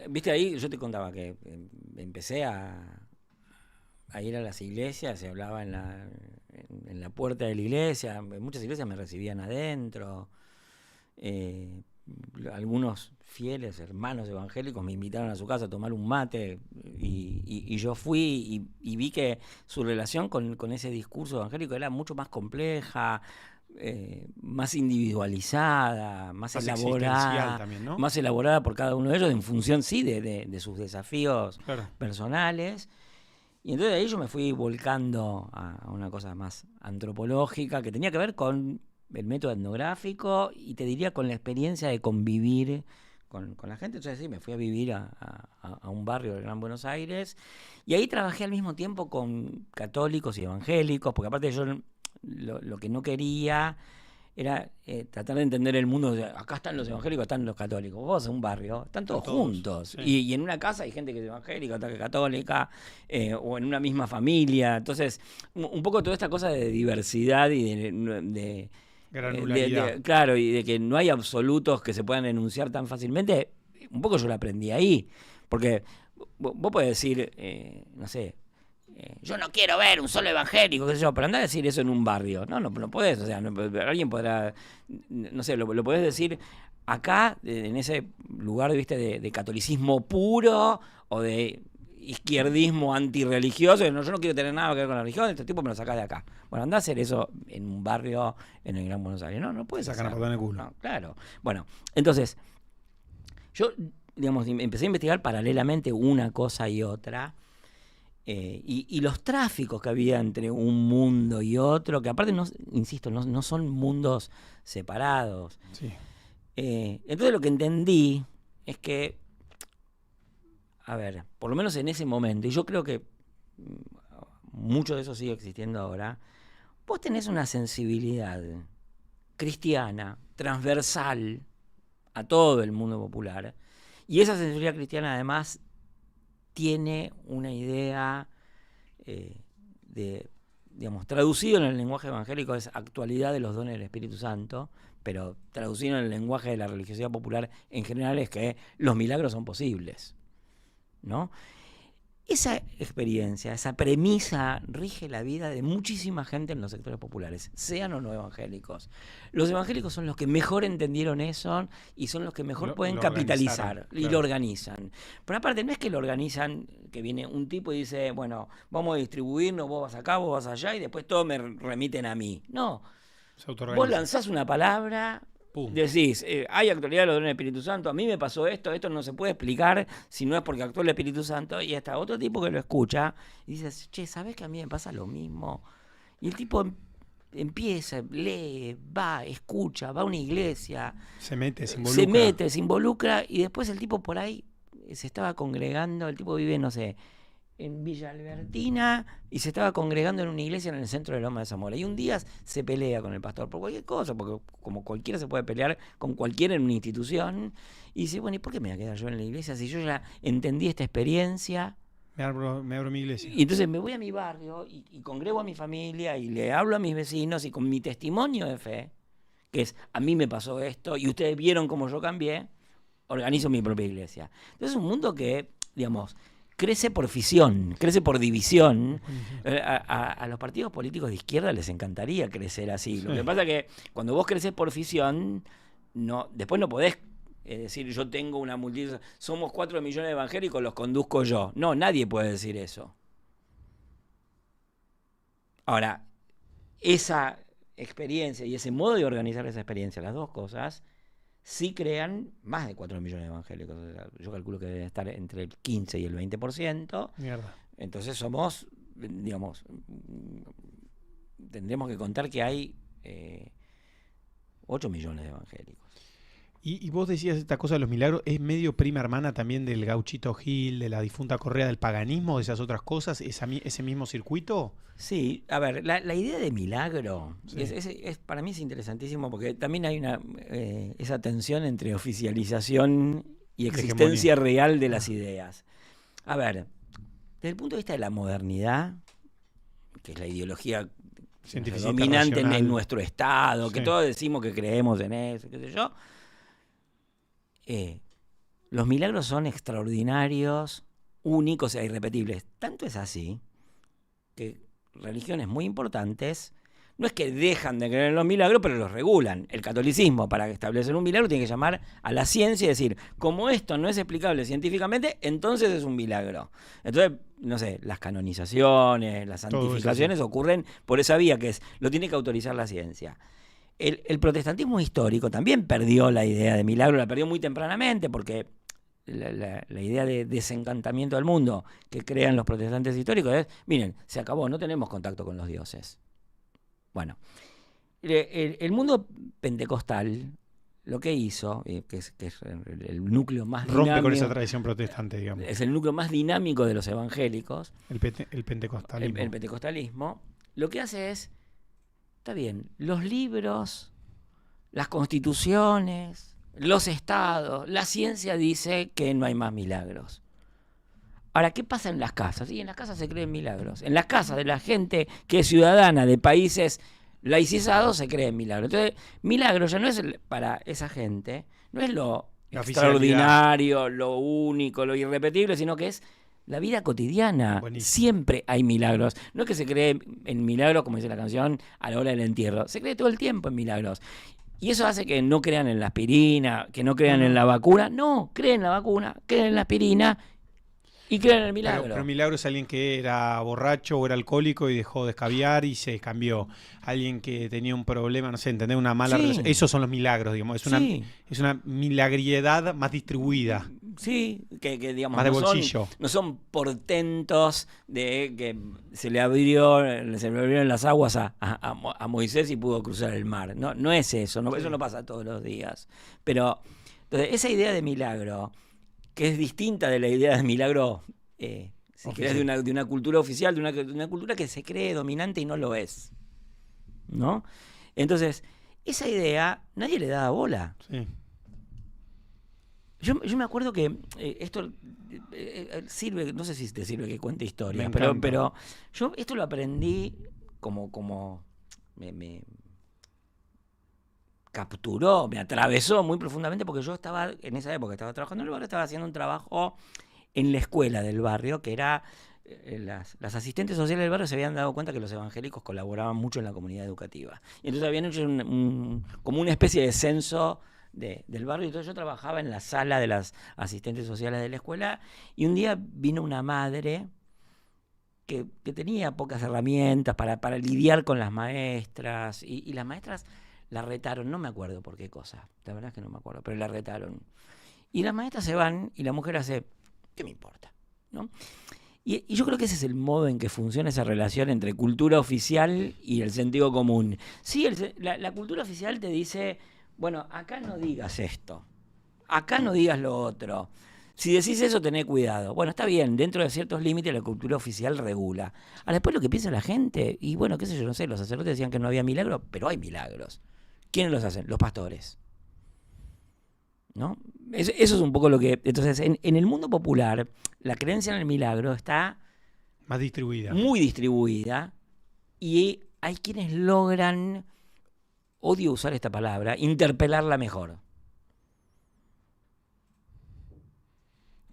viste ahí, yo te contaba que empecé a ir a las iglesias, se hablaba en la puerta de la iglesia, en muchas iglesias me recibían adentro, algunos fieles hermanos evangélicos me invitaron a su casa a tomar un mate y yo fui y vi que su relación con ese discurso evangélico era mucho más compleja, más individualizada, más elaborada también, ¿no? Más elaborada por cada uno de ellos en función de sus desafíos personales. Y entonces ahí yo me fui volcando a una cosa más antropológica que tenía que ver con el método etnográfico y te diría con la experiencia de convivir con la gente. Entonces sí, me fui a vivir a un barrio del Gran Buenos Aires y ahí trabajé al mismo tiempo con católicos y evangélicos, porque aparte yo lo que no quería era tratar de entender el mundo. O sea, acá están los evangélicos, están los católicos. Vos vas a un barrio, están todos juntos. Sí. Y en una casa hay gente que es evangélica, otra que es católica, o en una misma familia. Entonces, un poco toda esta cosa de diversidad y de granularidad. Claro, y de que no hay absolutos que se puedan enunciar tan fácilmente, un poco yo lo aprendí ahí. Porque vos podés decir, no sé, yo no quiero ver un solo evangélico, qué sé yo, pero andá a decir eso en un barrio. No podés, o sea, alguien podrá, no sé, lo podés decir acá, en ese lugar, viste, de catolicismo puro o de izquierdismo antirreligioso. No, yo no quiero tener nada que ver con la religión, este tipo me lo sacás de acá. Bueno, andá a hacer eso en un barrio en el Gran Buenos Aires. No puedes sacar a patada en el culo. No, claro. Bueno, entonces, yo, digamos, empecé a investigar paralelamente una cosa y otra. Y los tráficos que había entre un mundo y otro, que aparte, insisto, no son mundos separados. Sí. Entonces lo que entendí es que, a ver, por lo menos en ese momento, y yo creo que mucho de eso sigue existiendo ahora, vos tenés una sensibilidad cristiana, transversal a todo el mundo popular, y esa sensibilidad cristiana además tiene una idea digamos, traducido en el lenguaje evangélico es actualidad de los dones del Espíritu Santo, pero traducido en el lenguaje de la religiosidad popular en general es que los milagros son posibles, ¿no? Esa experiencia, esa premisa rige la vida de muchísima gente en los sectores populares, sean o no evangélicos. Los evangélicos son los que mejor entendieron eso y son los que mejor pueden capitalizar y lo organizan. Pero aparte no es que lo organizan, que viene un tipo y dice, bueno, vamos a distribuirnos, vos vas acá, vos vas allá y después todos me remiten a mí. No, vos lanzás una palabra... Pum. Decís, hay actualidad de los dones del Espíritu Santo, a mí me pasó esto no se puede explicar si no es porque actuó el Espíritu Santo, y hasta otro tipo que lo escucha y dices, che, ¿sabés que a mí me pasa lo mismo? Y el tipo empieza, lee, va, escucha, va a una iglesia, se mete, se involucra, y después el tipo por ahí se estaba congregando, el tipo vive, no sé, en Villa Albertina y se estaba congregando en una iglesia en el centro de Loma de Zamora. Y un día se pelea con el pastor por cualquier cosa, porque como cualquiera se puede pelear con cualquiera en una institución. Y dice, bueno, ¿y por qué me voy a quedar yo en la iglesia si yo ya entendí esta experiencia? Me abro mi iglesia. Y entonces me voy a mi barrio y congrego a mi familia y le hablo a mis vecinos y con mi testimonio de fe, que es, a mí me pasó esto y ustedes vieron cómo yo cambié, organizo mi propia iglesia. Entonces es un mundo que, digamos, crece por fisión, crece por división. A los partidos políticos de izquierda les encantaría crecer así. Lo que pasa es que cuando vos creces por fisión, después no podés decir yo tengo una multitud, somos 4 millones de evangélicos, los conduzco yo. No, nadie puede decir eso. Ahora, esa experiencia y ese modo de organizar esa experiencia, las dos cosas, sí crean más de 4 millones de evangélicos. O sea, yo calculo que deben estar entre el 15 y el 20%. Mierda. Entonces somos, digamos, tendremos que contar que hay 8 millones de evangélicos. Y vos decías esta cosa de los milagros, ¿es medio prima hermana también del Gauchito Gil, de la difunta Correa, del paganismo, de esas otras cosas, ese mismo circuito? Sí, a ver, la idea de milagro Sí. para mí es interesantísimo porque también hay esa tensión entre oficialización y existencia real de las ideas. A ver, desde el punto de vista de la modernidad, que es la ideología dominante en nuestro estado, que todos decimos que creemos en eso, qué sé yo, los milagros son extraordinarios, únicos e irrepetibles. Tanto es así que religiones muy importantes no es que dejan de creer en los milagros, pero los regulan. El catolicismo, para establecer un milagro, tiene que llamar a la ciencia y decir, como esto no es explicable científicamente, entonces es un milagro. Entonces, no sé, las canonizaciones, las santificaciones ocurren por esa vía, que es, lo tiene que autorizar la ciencia. El protestantismo histórico también perdió la idea de milagro, la perdió muy tempranamente, porque la idea de desencantamiento del mundo que crean los protestantes históricos es, miren, se acabó, no tenemos contacto con los dioses. Bueno, el mundo pentecostal lo que hizo, que es el núcleo más dinámico... Rompe con esa tradición protestante, digamos. Es el núcleo más dinámico de los evangélicos. El pentecostalismo. El pentecostalismo. Lo que hace es, está bien, los libros, las constituciones, los estados, la ciencia dice que no hay más milagros. Ahora, ¿qué pasa en las casas? Sí, en las casas se creen milagros. En las casas de la gente que es ciudadana de países laicizados se creen milagros. Entonces, milagro ya no es para esa gente, no es lo extraordinario, lo único, lo irrepetible, sino que es la vida cotidiana. Buenísimo. Siempre hay milagros. No es que se cree en milagros, como dice la canción, a la hora del entierro. Se cree todo el tiempo en milagros. Y eso hace que no crean en la aspirina, que no crean en la vacuna. No, creen en la vacuna, creen en la aspirina y creen en el milagro. Pero milagro es alguien que era borracho o era alcohólico y dejó de escabiar y se cambió. Alguien que tenía un problema, no sé, entender una mala relación. Esos son los milagros, digamos. Es una milagriedad más distribuida. Sí, que digamos, más de bolsillo. No son portentos de que se le abrieron las aguas a Moisés y pudo cruzar el mar. No es eso, eso no pasa todos los días. Pero entonces, esa idea de milagro, que es distinta de la idea de milagro, si querés, de una cultura oficial, de una cultura que se cree dominante y no lo es, ¿no? Entonces, esa idea nadie le da bola. Sí. Yo me acuerdo que esto sirve, no sé si te sirve que cuente historias, pero yo esto lo aprendí como me capturó, me atravesó muy profundamente, porque yo estaba, en esa época estaba trabajando en el barrio, estaba haciendo un trabajo en la escuela del barrio, que era, las asistentes sociales del barrio se habían dado cuenta que los evangélicos colaboraban mucho en la comunidad educativa. Y entonces habían hecho como una especie de censo del barrio. Entonces yo trabajaba en la sala de las asistentes sociales de la escuela, y un día vino una madre que tenía pocas herramientas para lidiar con las maestras, y las maestras la retaron, no me acuerdo por qué cosa, la verdad es que no me acuerdo, pero la retaron. Y las maestras se van y la mujer hace, ¿qué me importa? ¿No? Y yo creo que ese es el modo en que funciona esa relación entre cultura oficial y el sentido común. Sí, la cultura oficial te dice, bueno, acá no digas esto, acá no digas lo otro. Si decís eso, tené cuidado. Bueno, está bien, dentro de ciertos límites la cultura oficial regula. Ahora, después lo que piensa la gente, y bueno, qué sé yo, no sé, los sacerdotes decían que no había milagros, pero hay milagros. ¿Quiénes los hacen? Los pastores. ¿No? Eso es un poco lo que... Entonces, en el mundo popular, la creencia en el milagro está más distribuida. Muy distribuida, y hay quienes logran, odio usar esta palabra, interpelarla mejor.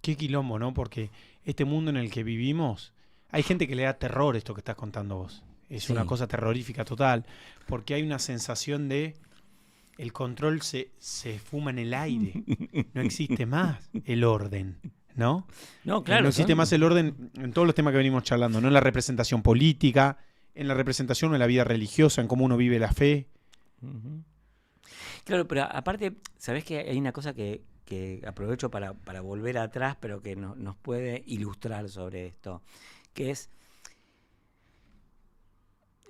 Qué quilombo, ¿no? Porque este mundo en el que vivimos, hay gente que le da terror esto que estás contando vos. Es Sí. una cosa terrorífica total, porque hay una sensación de el control se fuma en el aire. No existe más el orden, ¿no? No, claro. No existe más el orden en todos los temas que venimos charlando, no en la representación política, en la representación de la vida religiosa, en cómo uno vive la fe. Uh-huh. Claro, pero aparte, ¿sabés que hay una cosa que aprovecho para volver atrás, pero que nos puede ilustrar sobre esto? Que es,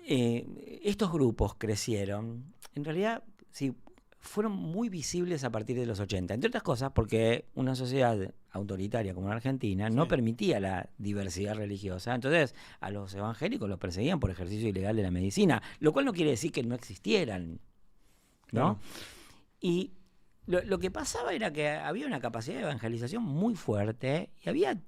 estos grupos crecieron, en realidad, sí, fueron muy visibles a partir de los 80, entre otras cosas porque una sociedad autoritaria como la Argentina no permitía la diversidad religiosa. Entonces a los evangélicos los perseguían por ejercicio ilegal de la medicina, lo cual no quiere decir que no existieran, ¿no? Claro. Y lo que pasaba era que había una capacidad de evangelización muy fuerte, y había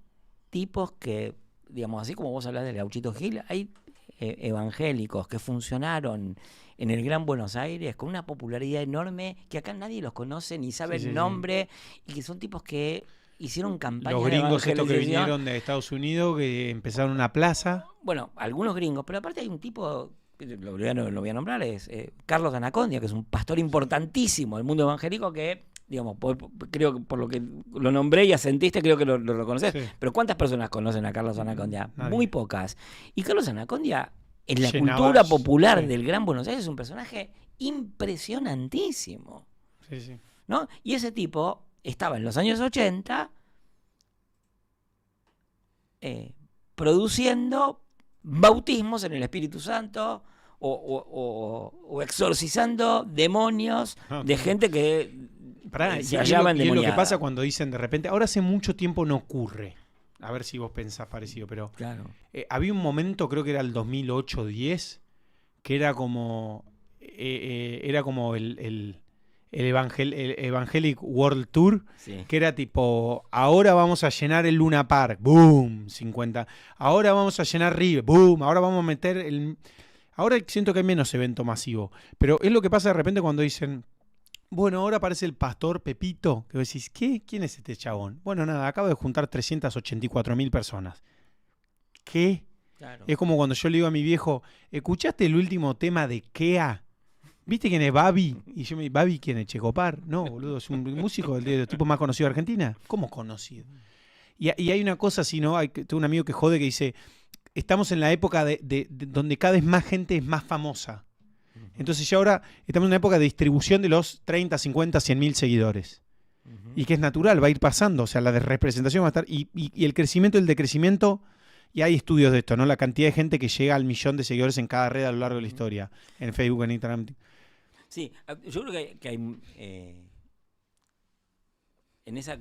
tipos que, digamos, así como vos hablás del Gauchito Gil, hay evangélicos que funcionaron en el Gran Buenos Aires con una popularidad enorme, que acá nadie los conoce ni sabe el nombre, y que son tipos que hicieron campañas. Los gringos estos que vinieron de Estados Unidos, que empezaron una plaza. Bueno, algunos gringos, pero aparte hay un tipo, lo voy a nombrar, es Carlos Anacondia, que es un pastor importantísimo del mundo evangélico, que, digamos, creo que por lo que lo nombré y asentiste, creo que lo reconoces. Sí. Pero ¿cuántas personas conocen a Carlos Anacondia? Nadie. Muy pocas. Y Carlos Anacondia, en la cultura popular del Gran Buenos Aires, es un personaje impresionantísimo. Sí. ¿No? Y ese tipo estaba en los años 80 produciendo bautismos en el Espíritu Santo o exorcizando demonios de gente que se hallaba endemoniada. Y es lo que pasa cuando dicen de repente, ahora hace mucho tiempo no ocurre. A ver si vos pensás parecido, pero claro. Había un momento, creo que era el 2008-10, que era como el Evangelic World Tour, sí. Que era tipo, ahora vamos a llenar el Luna Park, boom, 50. Ahora vamos a llenar River, boom. Ahora vamos a meter el... Ahora siento que hay menos evento masivo, pero es lo que pasa de repente cuando dicen, bueno, ahora aparece el pastor Pepito, que vos decís, ¿qué? ¿Quién es este chabón? Bueno, nada, acabo de juntar 384.000 personas. ¿Qué? Claro. Es como cuando yo le digo a mi viejo, ¿escuchaste el último tema de Kea? ¿Viste quién es Babi? Y yo me digo, ¿Babi quién es? ¿Checopar? No, boludo, es un músico de los tipos más conocidos de Argentina. ¿Cómo conocido? Y hay una cosa así, ¿no? Tengo un amigo que jode que dice, estamos en la época de donde cada vez más gente es más famosa. Entonces ya ahora estamos en una época de distribución de los 30, 50, 100.000 seguidores. Y que es natural, va a ir pasando. O sea, la de representación va a estar... Y el crecimiento y el decrecimiento... Y hay estudios de esto, ¿no? La cantidad de gente que llega al 1.000.000 de seguidores en cada red a lo largo de la historia. En Facebook, en Instagram. Sí, yo creo que hay en esa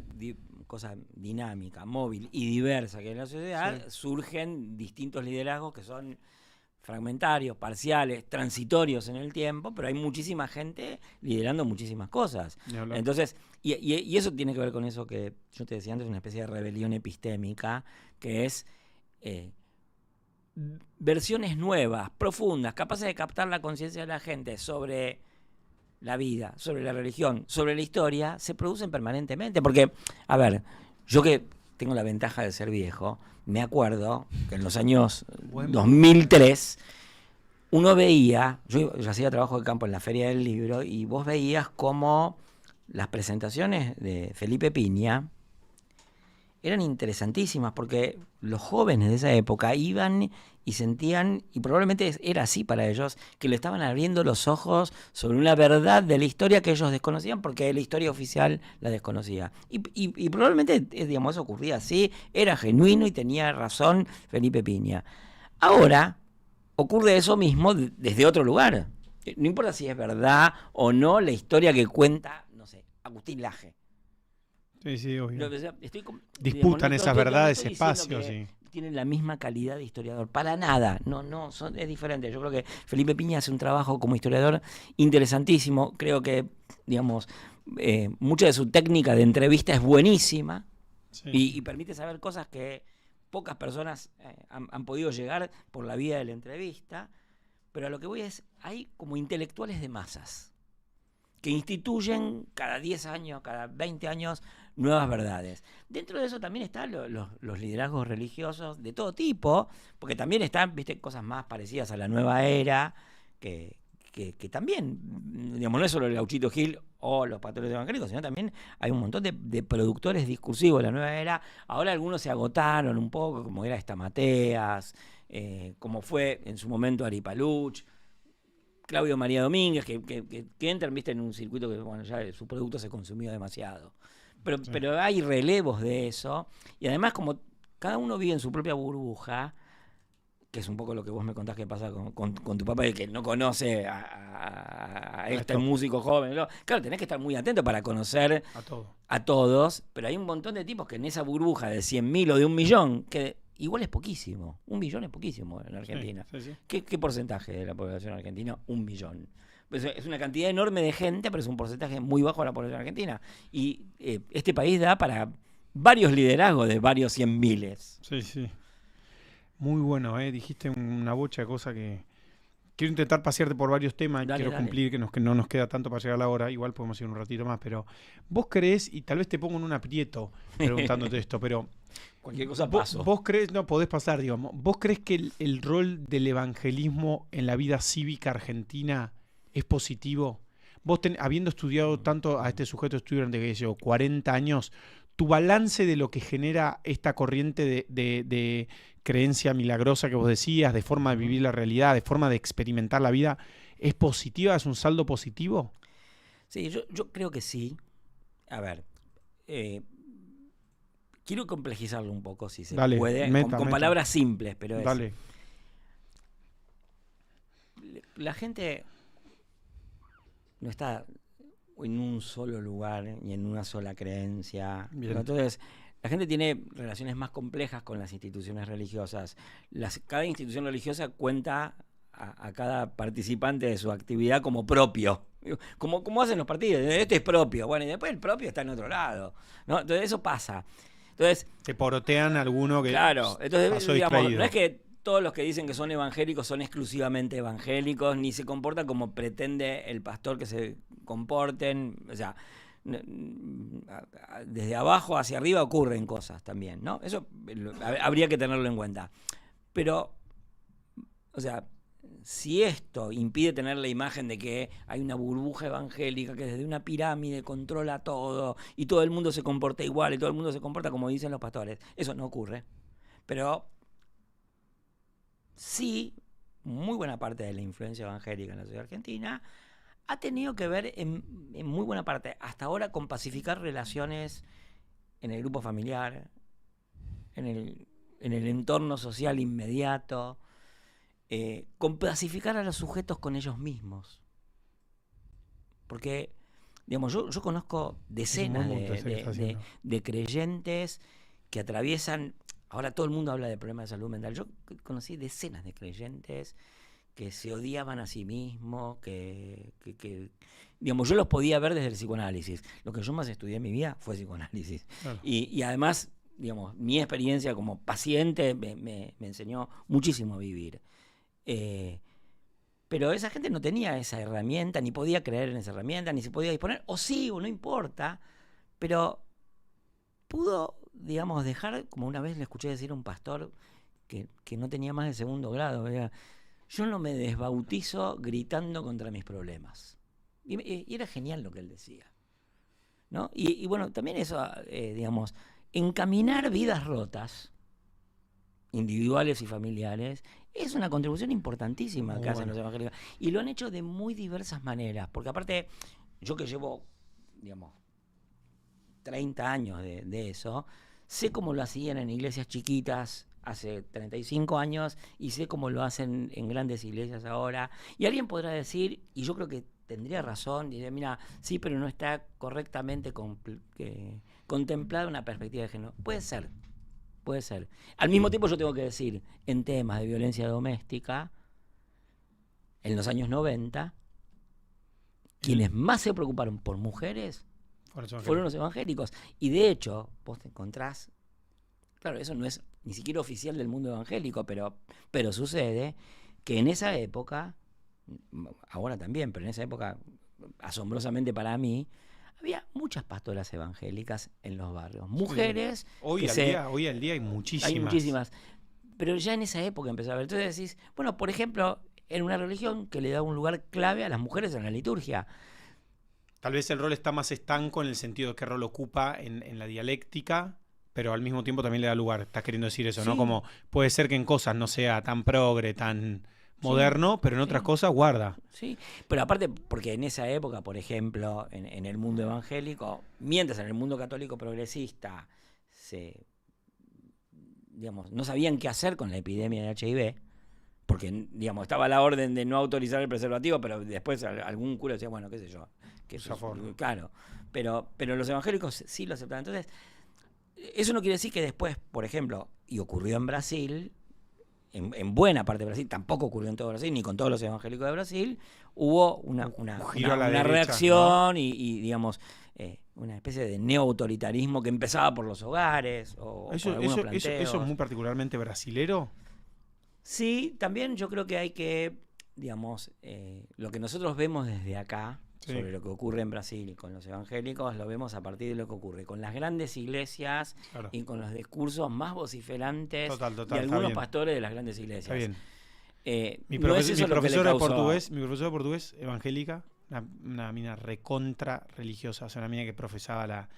cosa dinámica, móvil y diversa que en la sociedad, surgen distintos liderazgos que son fragmentarios, parciales, transitorios en el tiempo, pero hay muchísima gente liderando muchísimas cosas. Entonces, y eso tiene que ver con eso que yo te decía antes, una especie de rebelión epistémica, que es versiones nuevas, profundas, capaces de captar la conciencia de la gente sobre la vida, sobre la religión, sobre la historia, se producen permanentemente. Porque, a ver, yo que tengo la ventaja de ser viejo, me acuerdo que en los años 2003 uno veía, yo hacía trabajo de campo en la Feria del Libro, y vos veías cómo las presentaciones de Felipe Piña eran interesantísimas, porque los jóvenes de esa época iban y sentían, y probablemente era así para ellos, que le estaban abriendo los ojos sobre una verdad de la historia que ellos desconocían, porque la historia oficial la desconocía. Y probablemente, digamos, eso ocurría así, era genuino y tenía razón Felipe Piña. Ahora ocurre eso mismo desde otro lugar. No importa si es verdad o no la historia que cuenta, no sé, Agustín Laje. Sí, sí, obvio. Disputan esas verdades, espacios. Sí. Tienen la misma calidad de historiador. Para nada. Es diferente. Yo creo que Felipe Piña hace un trabajo como historiador interesantísimo. Creo que, digamos, mucha de su técnica de entrevista es buenísima. Sí. Y permite saber cosas que pocas personas han podido llegar por la vía de la entrevista. Pero a lo que voy es, hay como intelectuales de masas que instituyen cada 10 años, cada 20 años, nuevas verdades. Dentro de eso también están los liderazgos religiosos de todo tipo, porque también están, cosas más parecidas a la nueva era, que también, digamos, no es solo el Gauchito Gil o los pastores evangélicos, sino también hay un montón de productores discursivos de la nueva era. Ahora algunos se agotaron un poco, como era Estamateas, como fue en su momento Ari Paluch, Claudio María Domínguez, que entran, viste, en un circuito que, bueno, ya su producto se consumió demasiado. Pero hay relevos de eso, y además como cada uno vive en su propia burbuja, que es un poco lo que vos me contás que pasa con tu papá, el que no conoce a este músico joven, ¿no? Claro, tenés que estar muy atento para conocer a todos, pero hay un montón de tipos que en esa burbuja de 100.000 o de 1.000.000, que igual es poquísimo, 1.000.000 es poquísimo en Argentina. Sí. ¿Qué porcentaje de la población argentina? 1.000.000. Pues es una cantidad enorme de gente, pero es un porcentaje muy bajo de la población argentina. Y este país da para varios liderazgos de varios 100.000. Sí, sí. Muy bueno, dijiste una bocha de cosas que... Quiero intentar pasearte por varios temas, quiero cumplir, que no nos queda tanto para llegar a la hora, igual podemos ir un ratito más, pero vos creés, y tal vez te pongo en un aprieto preguntándote esto, pero... Cualquier cosa paso. ¿Vos creés, no podés pasar, digamos, vos creés que el rol del evangelismo en la vida cívica argentina es positivo? Vos, habiendo estudiado tanto a este sujeto, durante, que yo, 40 años, tu balance de lo que genera esta corriente de creencia milagrosa que vos decías, de forma de vivir la realidad, de forma de experimentar la vida, ¿es positiva? ¿Es un saldo positivo? Sí, yo creo que sí. A ver, quiero complejizarlo un poco, si se puede, con palabras simples, pero es... Dale. La gente no está en un solo lugar y en una sola creencia. Entonces, la gente tiene relaciones más complejas con las instituciones religiosas. Cada institución religiosa cuenta a cada participante de su actividad como propio. Como hacen los partidos. Este es propio. Bueno, y después el propio está en otro lado, ¿no? Entonces, eso pasa. Entonces, te porotean alguno que claro, entonces, pasó digamos, distraído. No es que todos los que dicen que son evangélicos son exclusivamente evangélicos, ni se comportan como pretende el pastor que se comporten. O sea, desde abajo hacia arriba ocurren cosas también, ¿no? Eso habría que tenerlo en cuenta. Pero, o sea, si esto impide tener la imagen de que hay una burbuja evangélica que desde una pirámide controla todo y todo el mundo se comporta igual y todo el mundo se comporta como dicen los pastores, eso no ocurre. Pero sí, muy buena parte de la influencia evangélica en la sociedad argentina ha tenido que ver en muy buena parte hasta ahora con pacificar relaciones en el grupo familiar, en el entorno social inmediato, con pacificar a los sujetos con ellos mismos. Porque, digamos, yo conozco decenas de creyentes que atraviesan... Ahora todo el mundo habla de problemas de salud mental. Yo conocí decenas de creyentes que se odiaban a sí mismos, que digamos, yo los podía ver desde el psicoanálisis. Lo que yo más estudié en mi vida fue psicoanálisis. Claro. Y además, digamos, mi experiencia como paciente me enseñó muchísimo a vivir. Pero esa gente no tenía esa herramienta, ni podía creer en esa herramienta, ni se podía disponer, o sí, o no importa, pero pudo, digamos, dejar, como una vez le escuché decir a un pastor que no tenía más de segundo grado, ¿verdad? Yo no me desbautizo gritando contra mis problemas. Y era genial lo que él decía, ¿no? Y bueno, también eso, digamos, encaminar vidas rotas, individuales y familiares, es una contribución importantísima que hacen los evangélicos. Y lo han hecho de muy diversas maneras, porque aparte, yo que llevo, digamos, 30 años de eso, sé cómo lo hacían en iglesias chiquitas hace 35 años y sé cómo lo hacen en grandes iglesias ahora. Y alguien podrá decir, y yo creo que tendría razón, diría, mira, sí, pero no está correctamente contemplada una perspectiva de género. Puede ser. Al mismo tiempo yo tengo que decir, en temas de violencia doméstica, en los años 90, quienes más se preocuparon por mujeres fueron los evangélicos. Y de hecho, vos te encontrás, claro, eso no es ni siquiera oficial del mundo evangélico, pero sucede que en esa época, ahora también, pero en esa época, asombrosamente para mí, había muchas pastoras evangélicas en los barrios. Mujeres. Hoy al día hay muchísimas. Hay muchísimas. Pero ya en esa época empezó a haber. Entonces decís, bueno, por ejemplo, en una religión que le da un lugar clave a las mujeres en la liturgia. Tal vez el rol está más estanco en el sentido de qué rol ocupa en la dialéctica, pero al mismo tiempo también le da lugar. Estás queriendo decir eso, ¿no? Como puede ser que en cosas no sea tan progre, tan moderno, pero en otras cosas guarda. Sí, pero aparte, porque en esa época, por ejemplo, en el mundo evangélico, mientras en el mundo católico progresista no sabían qué hacer con la epidemia de HIV, porque, estaba la orden de no autorizar el preservativo, pero después algún cura decía, bueno, qué sé yo. Claro, pero los evangélicos sí lo aceptaban. Entonces, eso no quiere decir que después, por ejemplo, y ocurrió en Brasil, en buena parte de Brasil, tampoco ocurrió en todo Brasil, ni con todos los evangélicos de Brasil, hubo una derecha, reacción, ¿no? y una especie de neoautoritarismo que empezaba por los hogares o eso, por algunos eso, planteos. ¿Eso es muy particularmente brasilero? Sí, también yo creo que hay que, lo que nosotros vemos desde acá, sobre lo que ocurre en Brasil con los evangélicos, lo vemos a partir de lo que ocurre con las grandes iglesias y con los discursos más vociferantes de algunos pastores de las grandes iglesias. Está bien. Mi no profesor de portugués, evangélica, una mina recontra religiosa, o sea, una mina que profesaba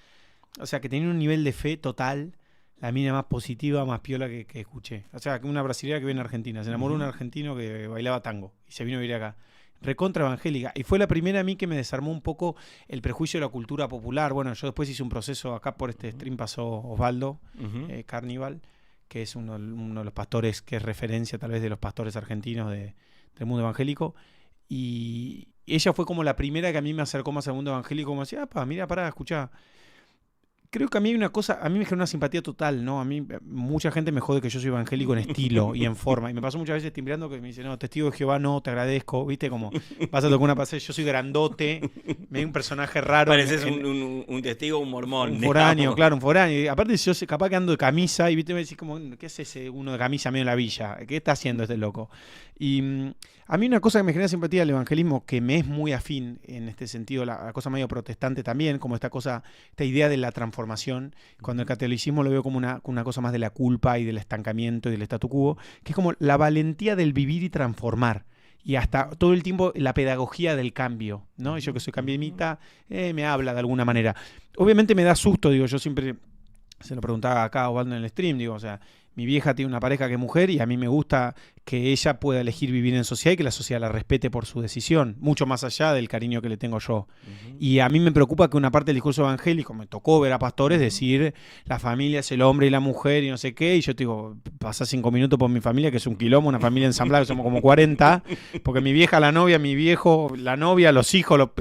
o sea, que tenía un nivel de fe total, la mina más positiva, más piola que escuché. O sea, una brasileña que viene a Argentina, se enamoró de un argentino que bailaba tango y se vino a vivir acá. Recontra evangélica. Y fue la primera a mí que me desarmó un poco el prejuicio de la cultura popular. Bueno, yo después hice un proceso, acá por este stream pasó Osvaldo Carnival, que es uno de los pastores que es referencia tal vez de los pastores argentinos del mundo evangélico. Y ella fue como la primera que a mí me acercó más al mundo evangélico, como decía, mira, pará, escuchá. Creo que a mí hay una cosa, a mí me genera una simpatía total, ¿no? A mí mucha gente me jode que yo soy evangélico en estilo y en forma. Y me pasó muchas veces timbrando que me dicen, no, testigo de Jehová, no, te agradezco. ¿Viste? Como vas a tocar una pasada, yo soy grandote, me hay un personaje raro. Pareces un testigo, un mormón. Un foráneo, claro, un foráneo. Y aparte yo capaz que ando de camisa y ¿viste? Me decís como, ¿qué es ese uno de camisa medio en la villa? ¿Qué está haciendo este loco? Y a mí una cosa que me genera simpatía del evangelismo, que me es muy afín en este sentido, la cosa medio protestante también, como esta idea de la transformación, cuando el catolicismo lo veo como una cosa más de la culpa y del estancamiento y del statu quo, que es como la valentía del vivir y transformar. Y hasta todo el tiempo la pedagogía del cambio, ¿no? Y yo que soy cambiemita, me habla de alguna manera. Obviamente me da susto, yo siempre se lo preguntaba acá a Osvaldo en el stream, o sea, mi vieja tiene una pareja que es mujer y a mí me gusta que ella pueda elegir vivir en sociedad y que la sociedad la respete por su decisión, mucho más allá del cariño que le tengo yo. Y a mí me preocupa que una parte del discurso evangélico, me tocó ver a pastores decir la familia es el hombre y la mujer y no sé qué, y yo te digo, pasa 5 minutos por mi familia, que es un quilombo, una familia ensamblada, que somos como 40, porque mi vieja, la novia, mi viejo, la novia, los hijos,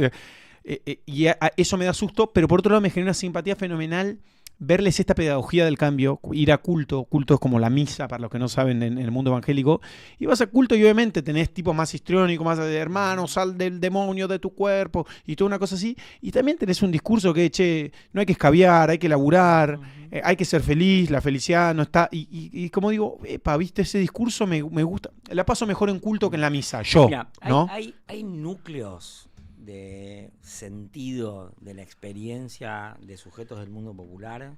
y eso me da susto, pero por otro lado me genera una simpatía fenomenal verles esta pedagogía del cambio, ir a culto es como la misa, para los que no saben, en el mundo evangélico, y vas a culto y obviamente tenés tipos más histriónicos, más de hermano, sal del demonio de tu cuerpo, y toda una cosa así, y también tenés un discurso que, no hay que escabiar, hay que laburar, hay que ser feliz, la felicidad no está, y como digo, viste, ese discurso me gusta, la paso mejor en culto que en la misa, Mira, ¿no? Hay núcleos de sentido de la experiencia de sujetos del mundo popular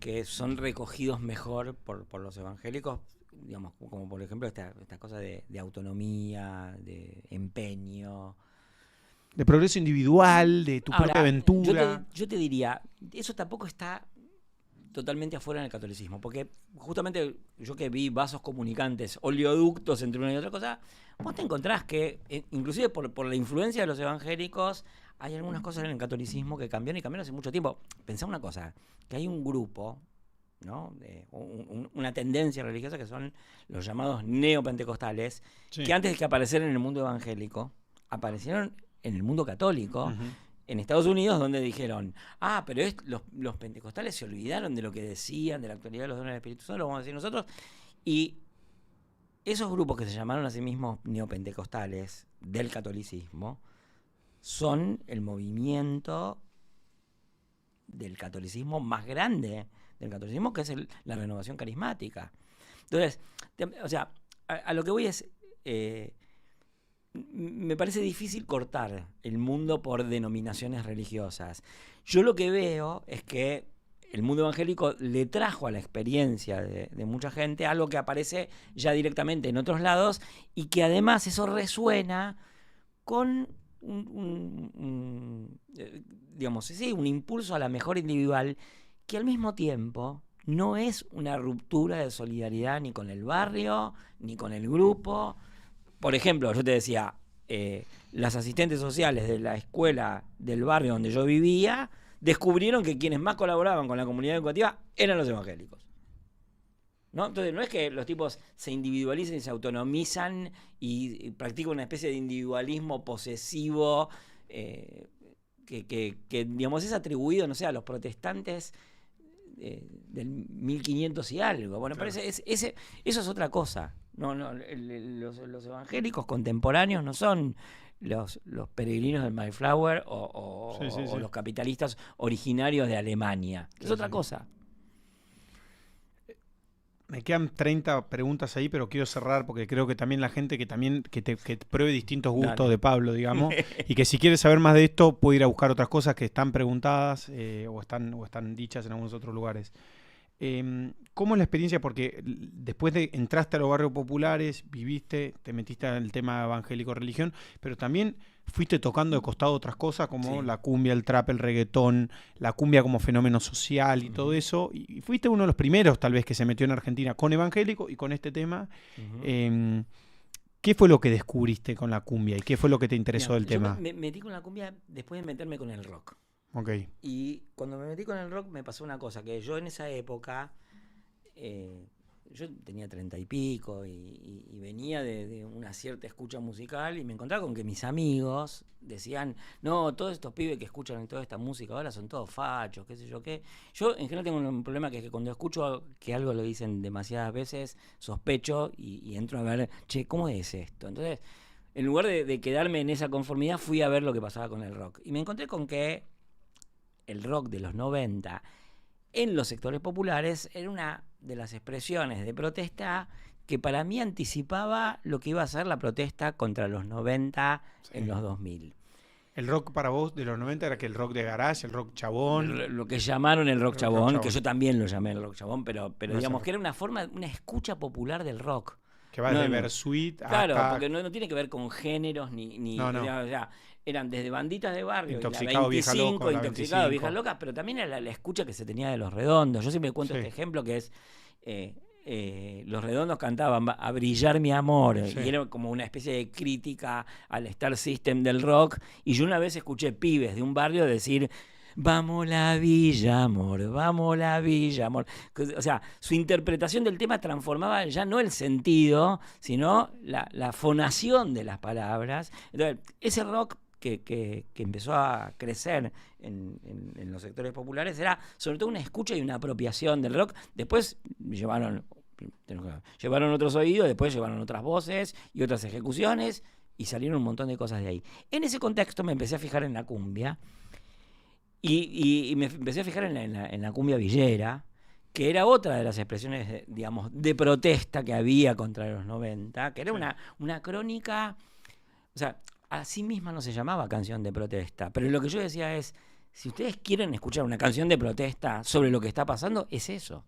que son recogidos mejor por los evangélicos, como por ejemplo esta cosa de autonomía, de empeño, de progreso individual, de tu propia aventura. Yo te diría, eso tampoco está totalmente afuera en el catolicismo, porque justamente yo que vi vasos comunicantes, oleoductos entre una y otra cosa, vos te encontrás que, inclusive por la influencia de los evangélicos, hay algunas cosas en el catolicismo que cambiaron hace mucho tiempo. Pensá una cosa, que hay un grupo, ¿no? Una tendencia religiosa que son los llamados neopentecostales, que antes de que aparecieran en el mundo evangélico, aparecieron en el mundo católico, en Estados Unidos, donde dijeron, pero los pentecostales se olvidaron de lo que decían, de la actualidad de los dones del Espíritu Santo, lo vamos a decir nosotros. Y esos grupos que se llamaron a sí mismos neopentecostales del catolicismo son el movimiento del catolicismo más grande del catolicismo, que es la renovación carismática. Entonces, a lo que voy es... me parece difícil cortar el mundo por denominaciones religiosas. Yo lo que veo es que el mundo evangélico le trajo a la experiencia de mucha gente algo que aparece ya directamente en otros lados y que además eso resuena con un impulso a la mejora individual que al mismo tiempo no es una ruptura de solidaridad ni con el barrio, ni con el grupo. Por ejemplo, yo te decía, las asistentes sociales de la escuela del barrio donde yo vivía descubrieron que quienes más colaboraban con la comunidad educativa eran los evangélicos, ¿no? Entonces no es que los tipos se individualicen y se autonomizan y practican una especie de individualismo posesivo que digamos es atribuido, no sé, a los protestantes del 1500 y algo. Bueno, claro. Parece eso es otra cosa. Los evangélicos contemporáneos no son los peregrinos del Mayflower o los capitalistas originarios de Alemania. Es otra cosa. Me quedan 30 preguntas ahí, pero quiero cerrar porque creo que también la gente que pruebe distintos gustos de Pablo, digamos, y que si quiere saber más de esto puede ir a buscar otras cosas que están preguntadas o están dichas en algunos otros lugares. ¿Cómo es la experiencia? Porque después de entraste a los barrios populares, viviste, te metiste en el tema evangélico-religión, pero también fuiste tocando de costado otras cosas como la cumbia, el trap, el reggaetón, la cumbia como fenómeno social y todo eso. Y fuiste uno de los primeros tal vez que se metió en Argentina con evangélico y con este tema. ¿Qué fue lo que descubriste con la cumbia y qué fue lo que te interesó del tema? Me metí con la cumbia después de meterme con el rock. Okay. Y cuando me metí con el rock me pasó una cosa, que yo en esa época, yo tenía 30 y pico y venía de una cierta escucha musical y me encontraba con que mis amigos decían, no, todos estos pibes que escuchan toda esta música ahora son todos fachos, qué sé yo qué. Yo en general tengo un problema que es que cuando escucho que algo lo dicen demasiadas veces, sospecho y entro a ver, che, ¿cómo es esto? Entonces, en lugar de quedarme en esa conformidad, fui a ver lo que pasaba con el rock. Y me encontré con que el rock de los 90 en los sectores populares era una de las expresiones de protesta que para mí anticipaba lo que iba a ser la protesta contra los 90 en los 2000. ¿El rock para vos de los 90 era que el rock de garage, el rock chabón? Lo que llamaron el rock chabón, que yo también lo llamé el rock chabón, pero digamos que era una forma, una escucha popular del rock. Que va desde Bersuit a... Claro, porque no tiene que ver con géneros ni eran desde banditas de barrio, Intoxicado, Vieja Loca, Intoxicado, Viejas Locas, pero también era la escucha que se tenía de Los Redondos. Yo siempre cuento este ejemplo que es Los Redondos cantaban A Brillar Mi Amor, y era como una especie de crítica al Star System del rock, y yo una vez escuché pibes de un barrio decir: vamos la Villa Amor, vamos la Villa Amor. O sea, su interpretación del tema transformaba ya no el sentido, sino la fonación de las palabras. Entonces, ese rock que empezó a crecer en los sectores populares era sobre todo una escucha y una apropiación del rock. Después llevaron otros oídos, después llevaron otras voces y otras ejecuciones, y salieron un montón de cosas de ahí. En ese contexto me empecé a fijar en la cumbia. Y me empecé a fijar en la cumbia villera, que era otra de las expresiones, digamos, de protesta que había contra los 90, que era una crónica, o sea, a sí misma no se llamaba canción de protesta, pero lo que yo decía es, si ustedes quieren escuchar una canción de protesta sobre lo que está pasando, es eso.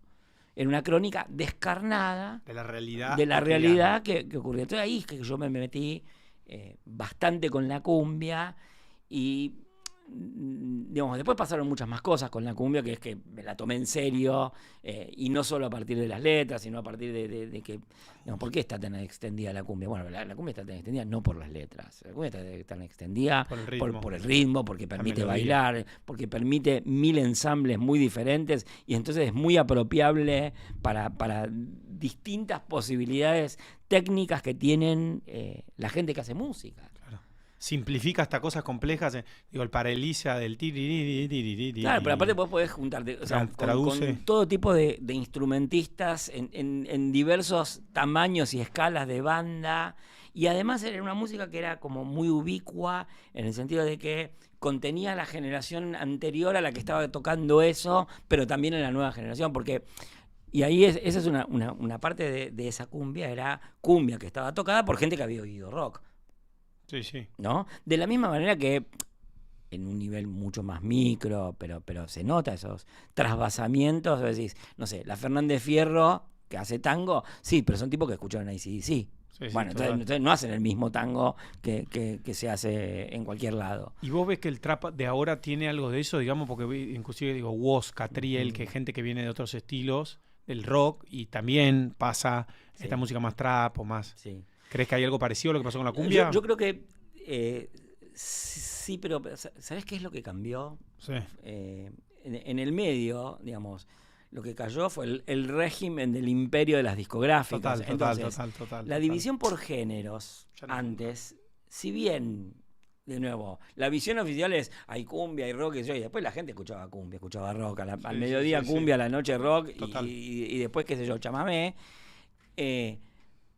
Era una crónica descarnada de la realidad, que ocurría. Entonces ahí es que yo me metí bastante con la cumbia y... digamos, después pasaron muchas más cosas con la cumbia, que es que me la tomé en serio, y no solo a partir de las letras, sino a partir de que, digamos, ¿por qué está tan extendida la cumbia? Bueno, la cumbia está tan extendida no por las letras, la cumbia está tan extendida por el ritmo, porque permite bailar, porque permite 1000 ensambles muy diferentes, y entonces es muy apropiable para distintas posibilidades técnicas que tienen la gente que hace música. simplifica hasta cosas complejas. Digo, el paralisa del tiriri. Claro, pero aparte vos podés juntarte, o sea, con todo tipo de instrumentistas en diversos tamaños y escalas de banda. Y además era una música que era como muy ubicua, en el sentido de que contenía la generación anterior a la que estaba tocando eso, pero también en la nueva generación, porque... Y ahí esa es una parte de esa cumbia, era cumbia que estaba tocada por gente que había oído rock. Sí, sí. ¿No? De la misma manera que en un nivel mucho más micro, pero se nota esos trasvasamientos, decís, no sé, la Fernández Fierro que hace tango, sí, pero son tipos que escucharon AC/DC. Sí, bueno, entonces no hacen el mismo tango que se hace en cualquier lado. ¿Y vos ves que el trap de ahora tiene algo de eso, digamos? Porque inclusive digo, Woz, Catriel, que es gente que viene de otros estilos, del rock, y también pasa esta música más trap o más... Sí. ¿Crees que hay algo parecido a lo que pasó con la cumbia? Yo creo que sí, pero ¿sabés qué es lo que cambió? Sí. En el medio, digamos, lo que cayó fue el régimen del imperio de las discográficas. Total. La división por géneros antes, si bien, de nuevo, la visión oficial es hay cumbia, hay rock, y después la gente escuchaba cumbia, escuchaba rock, al mediodía cumbia, a la noche rock, y después, qué sé yo, chamamé.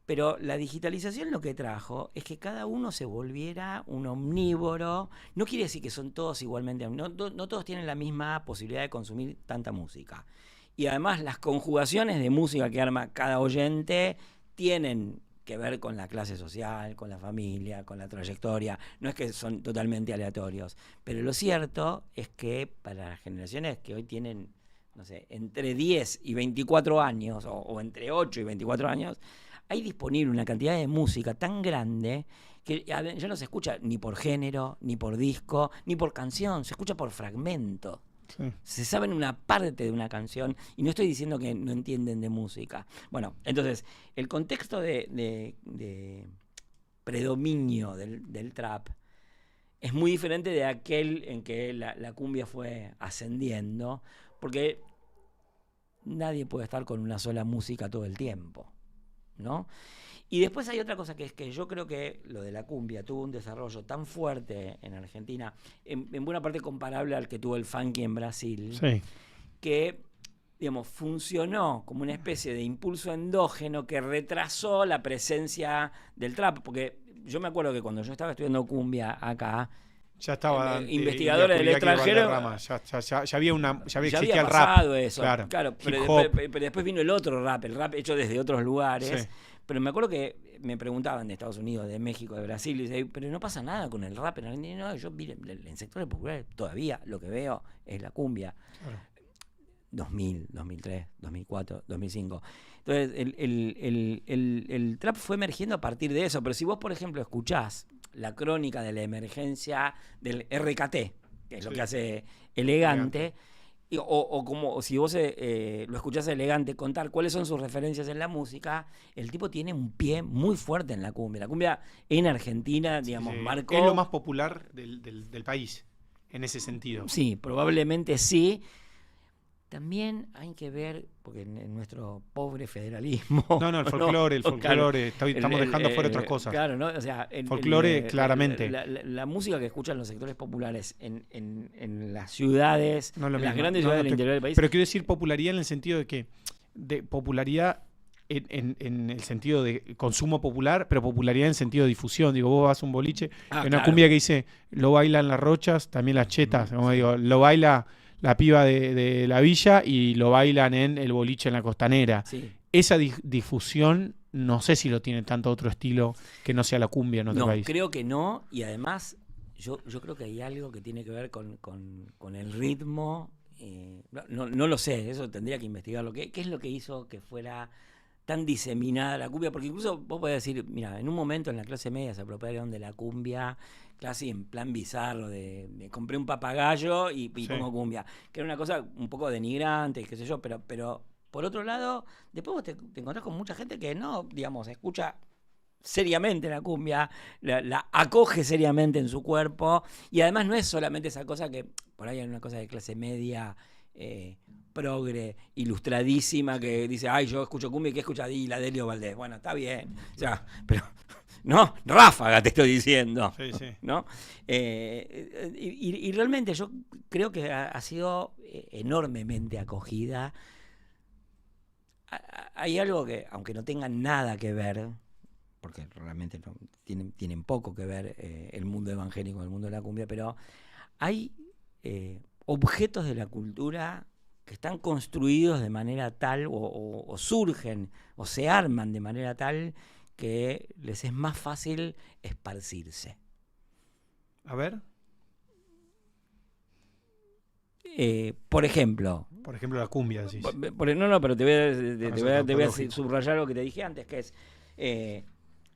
Pero la digitalización lo que trajo es que cada uno se volviera un omnívoro. No quiere decir que son todos igualmente, no todos tienen la misma posibilidad de consumir tanta música. Y además las conjugaciones de música que arma cada oyente tienen que ver con la clase social, con la familia, con la trayectoria. No es que son totalmente aleatorios. Pero lo cierto es que para las generaciones que hoy tienen, no sé, entre 10 y 24 años, o entre 8 y 24 años, hay disponible una cantidad de música tan grande que ya no se escucha ni por género, ni por disco, ni por canción, se escucha por fragmento. Sí. Se saben una parte de una canción, y no estoy diciendo que no entienden de música. Bueno, entonces, el contexto de predominio del trap es muy diferente de aquel en que la cumbia fue ascendiendo, porque nadie puede estar con una sola música todo el tiempo, ¿no? Y después hay otra cosa, que es que yo creo que lo de la cumbia tuvo un desarrollo tan fuerte en Argentina, en buena parte comparable al que tuvo el funky en Brasil, que, digamos, funcionó como una especie de impulso endógeno que retrasó la presencia del trap, porque yo me acuerdo que cuando yo estaba estudiando cumbia acá, ya estaba investigadores del extranjero, ya existía el rap, eso, claro, pero después vino el rap hecho desde otros lugares. Pero me acuerdo que me preguntaban de Estados Unidos, de México, de Brasil, y decía, pero no pasa nada con el rap en Argentina. No, yo en sectores populares todavía lo que veo es la cumbia. 2000, 2003, 2004, 2005. Entonces el trap fue emergiendo a partir de eso. Pero si vos, por ejemplo, escuchás la crónica de la emergencia del RKT, que es lo que hace Elegante, o como si vos lo escuchás a Elegante contar cuáles son sus referencias en la música, el tipo tiene un pie muy fuerte en la cumbia. La cumbia en Argentina, digamos, marcó... Es lo más popular del país, en ese sentido. Sí, probablemente sí. También hay que ver, porque en nuestro pobre federalismo... No, el folclore, estamos dejando fuera otras cosas. Claro, ¿no? O sea, folclore, claramente. La música que escuchan los sectores populares en las ciudades, en las grandes ciudades del interior del país... Pero quiero decir popularidad en el sentido de que... de popularidad en el sentido de consumo popular, pero popularidad en sentido de difusión. Digo, vos vas a un boliche, hay una cumbia que dice, lo bailan las rochas, también las chetas, como digo, lo baila... la piba de la villa y lo bailan en el boliche en la costanera. Sí. Esa difusión no sé si lo tiene tanto otro estilo que no sea la cumbia en otro país. No, creo que no, y además yo creo que hay algo que tiene que ver con el ritmo. No lo sé, eso tendría que investigarlo. ¿Qué es lo que hizo que fuera tan diseminada la cumbia? Porque incluso vos podés decir, mira, en un momento en la clase media se apropiaron de la cumbia casi en plan bizarro, de compré un papagayo y pongo cumbia, que era una cosa un poco denigrante, qué sé yo, pero por otro lado, después vos te encontrás con mucha gente que no, digamos, escucha seriamente la cumbia, la acoge seriamente en su cuerpo, y además no es solamente esa cosa que por ahí hay una cosa de clase media, progre, ilustradísima, que dice, ay, yo escucho cumbia, y ¿qué escucha? Y la de Delio Valdés. Bueno, está bien, o sea, pero ¿no? Ráfaga te estoy diciendo, Sí, sí. ¿no? Y realmente yo creo que ha sido enormemente acogida. Hay algo que, aunque no tenga nada que ver, porque realmente no, tienen poco que ver el mundo evangélico con el mundo de la cumbia, pero hay objetos de la cultura que están construidos de manera tal o surgen o se arman de manera tal que les es más fácil esparcirse. A ver. Por ejemplo, la cumbia, decís. No, pero te voy a subrayar lo que te dije antes, que es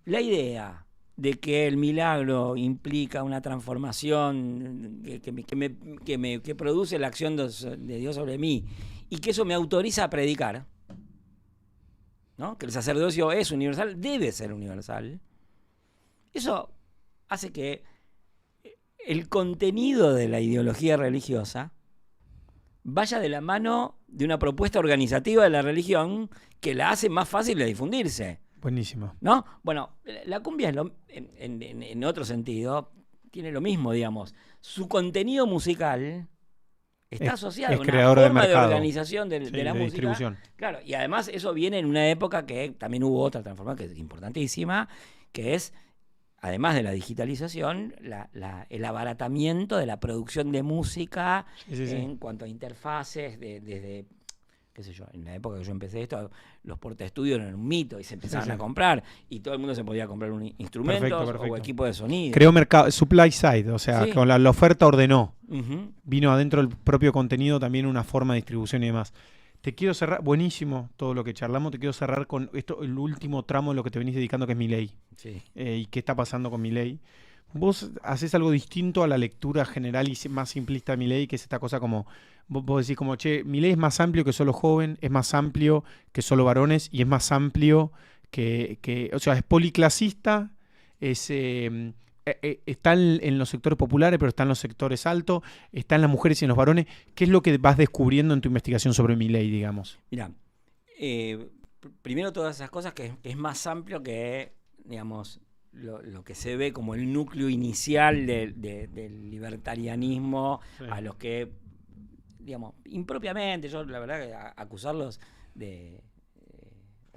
la idea de que el milagro implica una transformación que produce la acción de Dios sobre mí y que eso me autoriza a predicar, ¿no? Que el sacerdocio es universal, debe ser universal. Eso hace que el contenido de la ideología religiosa vaya de la mano de una propuesta organizativa de la religión que la hace más fácil de difundirse. Buenísimo. ¿No? Bueno, la cumbia es en otro sentido, tiene lo mismo, digamos. Su contenido musical está asociado a una forma de organización de la música. Distribución. Claro, y además eso viene en una época que también hubo otra transformación que es importantísima, que es, además de la digitalización, el abaratamiento de la producción de música en cuanto a interfaces, desde, qué sé yo, en la época que yo empecé esto, los portaestudios eran un mito y se empezaban a comprar y todo el mundo se podía comprar un instrumento o equipo de sonido. Creó mercado, supply side, o sea, con la oferta ordenó. Vino adentro del propio contenido también una forma de distribución y demás. Te quiero cerrar, buenísimo todo lo que charlamos, te quiero cerrar con esto, el último tramo de lo que te venís dedicando, que es Milei. Sí. Y qué está pasando con Milei. Vos haces algo distinto a la lectura general y más simplista de Milei, que es esta cosa como, vos decís como, che, Milei es más amplio que solo joven, es más amplio que solo varones y es más amplio o sea, es policlasista, está en los sectores populares, pero está en los sectores altos, está en las mujeres y en los varones. ¿Qué es lo que vas descubriendo en tu investigación sobre Milei, digamos? Mira, primero todas esas cosas que es más amplio que, digamos, lo que se ve como el núcleo inicial del libertarianismo, a los que, digamos, impropiamente, yo la verdad que acusarlos de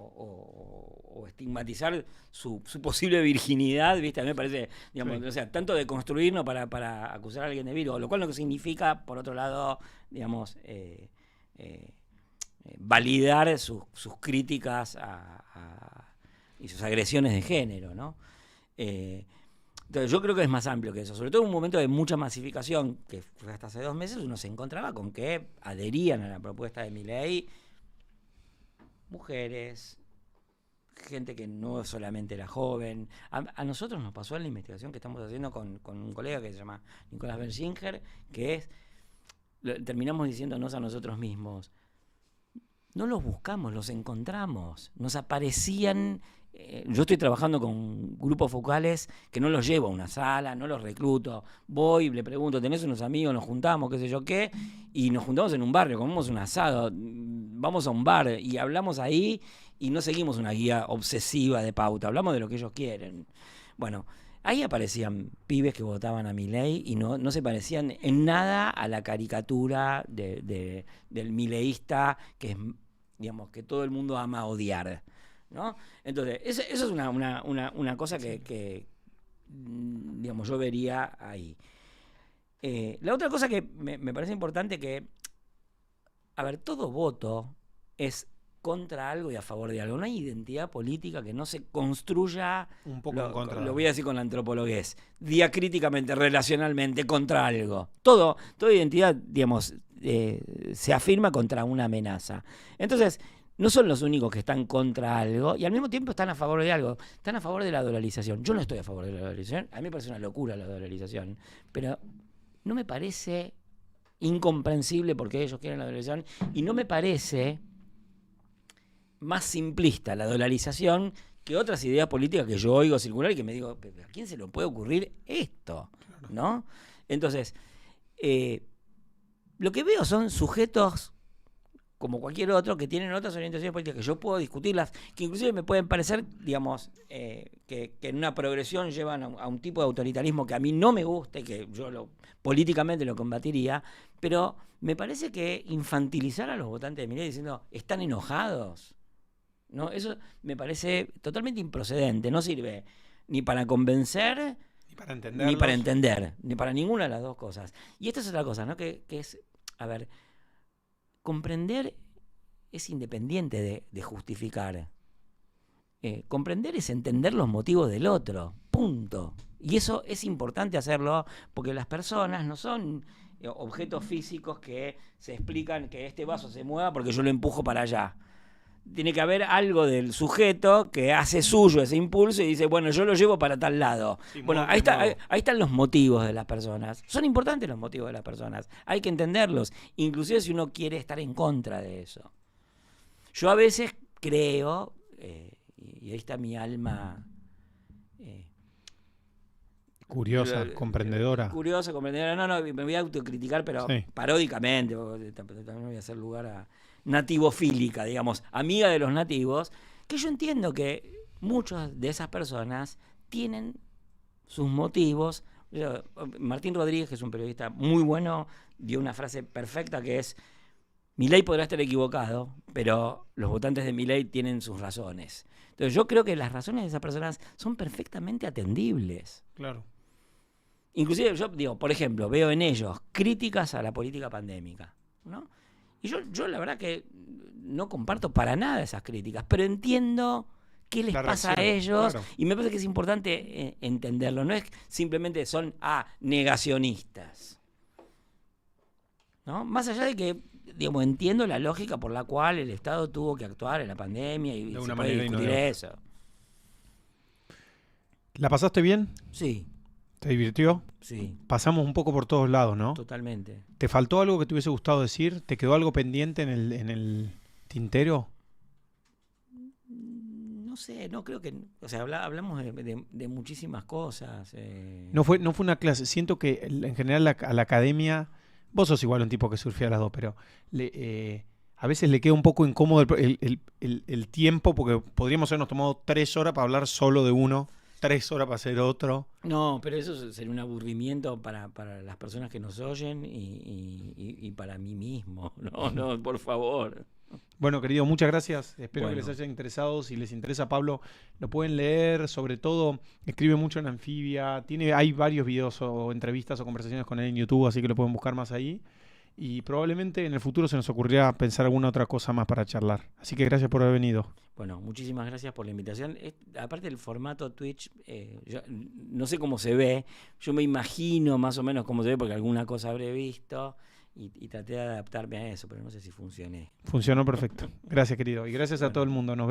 o estigmatizar su posible virginidad, ¿viste? A mí me parece, digamos, o sea, tanto de construirnos para acusar a alguien de virgo, lo cual no significa, por otro lado, digamos, validar sus críticas y sus agresiones de género, ¿no? Entonces yo creo que es más amplio que eso, sobre todo en un momento de mucha masificación, que fue hasta hace 2 meses, uno se encontraba con que adherían a la propuesta de Milei mujeres, gente que no solamente era joven. A nosotros nos pasó en la investigación que estamos haciendo con un colega que se llama Nicolás Bersinger, que es, terminamos diciéndonos a nosotros mismos, no los buscamos, los encontramos, nos aparecían. Yo estoy trabajando con grupos focales que no los llevo a una sala, no los recluto, voy, le pregunto, ¿tenés unos amigos? Nos juntamos, qué sé yo qué, y nos juntamos en un barrio, comemos un asado, vamos a un bar y hablamos ahí y no seguimos una guía obsesiva de pauta, hablamos de lo que ellos quieren. Bueno, ahí aparecían pibes que votaban a Milei y no se parecían en nada a la caricatura del mileísta que es, digamos, que todo el mundo ama odiar, ¿no? Entonces, eso es una cosa que digamos, yo vería ahí. La otra cosa que me parece importante que, a ver, todo voto es contra algo y a favor de algo. No hay identidad política que no se construya, un poco en contra. Lo voy a decir con la antropologués, diacríticamente, relacionalmente, contra algo. Toda identidad, digamos, se afirma contra una amenaza. Entonces, no son los únicos que están contra algo y al mismo tiempo están a favor de algo. Están a favor de la dolarización. Yo no estoy a favor de la dolarización. A mí me parece una locura la dolarización. Pero no me parece incomprensible porque ellos quieren la dolarización y no me parece más simplista la dolarización que otras ideas políticas que yo oigo circular y que me digo, ¿a quién se le puede ocurrir esto? ¿No? Entonces, lo que veo son sujetos como cualquier otro, que tienen otras orientaciones políticas que yo puedo discutirlas, que inclusive me pueden parecer, digamos, que en una progresión llevan a un tipo de autoritarismo que a mí no me gusta y que yo políticamente lo combatiría, pero me parece que infantilizar a los votantes de Milei diciendo están enojados, ¿no? Eso me parece totalmente improcedente, no sirve ni para convencer, ni para entender, ni para ninguna de las dos cosas. Y esta es otra cosa, ¿no? Que es, a ver, comprender es independiente de justificar. Comprender es entender los motivos del otro, punto. Y eso es importante hacerlo porque las personas no son objetos físicos que se explican que este vaso se mueva porque yo lo empujo para allá. Tiene que haber algo del sujeto que hace suyo ese impulso y dice, bueno, yo lo llevo para tal lado. Sí, bueno, ahí están los motivos de las personas. Son importantes los motivos de las personas. Hay que entenderlos, inclusive si uno quiere estar en contra de eso. Yo a veces creo, y ahí está mi alma... curiosa, comprendedora. Curiosa, comprendedora. No, me voy a autocriticar, pero sí, paródicamente. También voy a hacer lugar a... nativofílica, digamos, amiga de los nativos, que yo entiendo que muchas de esas personas tienen sus motivos. Martín Rodríguez, que es un periodista muy bueno, dio una frase perfecta que es: Milei podrá estar equivocado, pero los votantes de Milei tienen sus razones. Entonces yo creo que las razones de esas personas son perfectamente atendibles. Claro. Inclusive yo digo, por ejemplo, veo en ellos críticas a la política pandémica, ¿no? Y yo la verdad que no comparto para nada esas críticas, pero entiendo qué les pasa a ellos, claro. Y me parece que es importante entenderlo. No es simplemente son negacionistas, ¿no? Más allá de que, digamos, entiendo la lógica por la cual el Estado tuvo que actuar en la pandemia y se puede discutir eso. ¿La pasaste bien? Sí. ¿Te divirtió? Sí. Pasamos un poco por todos lados, ¿no? Totalmente. ¿Te faltó algo que te hubiese gustado decir? ¿Te quedó algo pendiente en el tintero? No sé, no creo que... O sea, hablamos de muchísimas cosas. No fue una clase. Siento que en general a la academia... Vos sos igual un tipo que surfea a las dos, pero a veces le queda un poco incómodo el tiempo porque podríamos habernos tomado 3 horas para hablar solo de uno. 3 horas para hacer otro. No, pero eso sería un aburrimiento para las personas que nos oyen y para mí mismo. No, por favor. Bueno, querido, muchas gracias. Espero que les haya interesado. Si les interesa Pablo, lo pueden leer. Sobre todo, escribe mucho en Anfibia. Hay varios videos o entrevistas o conversaciones con él en YouTube, así que lo pueden buscar más ahí. Y probablemente en el futuro se nos ocurrirá pensar alguna otra cosa más para charlar. Así que gracias por haber venido. Bueno, muchísimas gracias por la invitación. Aparte del formato Twitch, yo no sé cómo se ve. Yo me imagino más o menos cómo se ve porque alguna cosa habré visto y traté de adaptarme a eso, pero no sé si funcioné. Funcionó perfecto. Gracias, querido. Y gracias a todo el mundo. Nos vemos.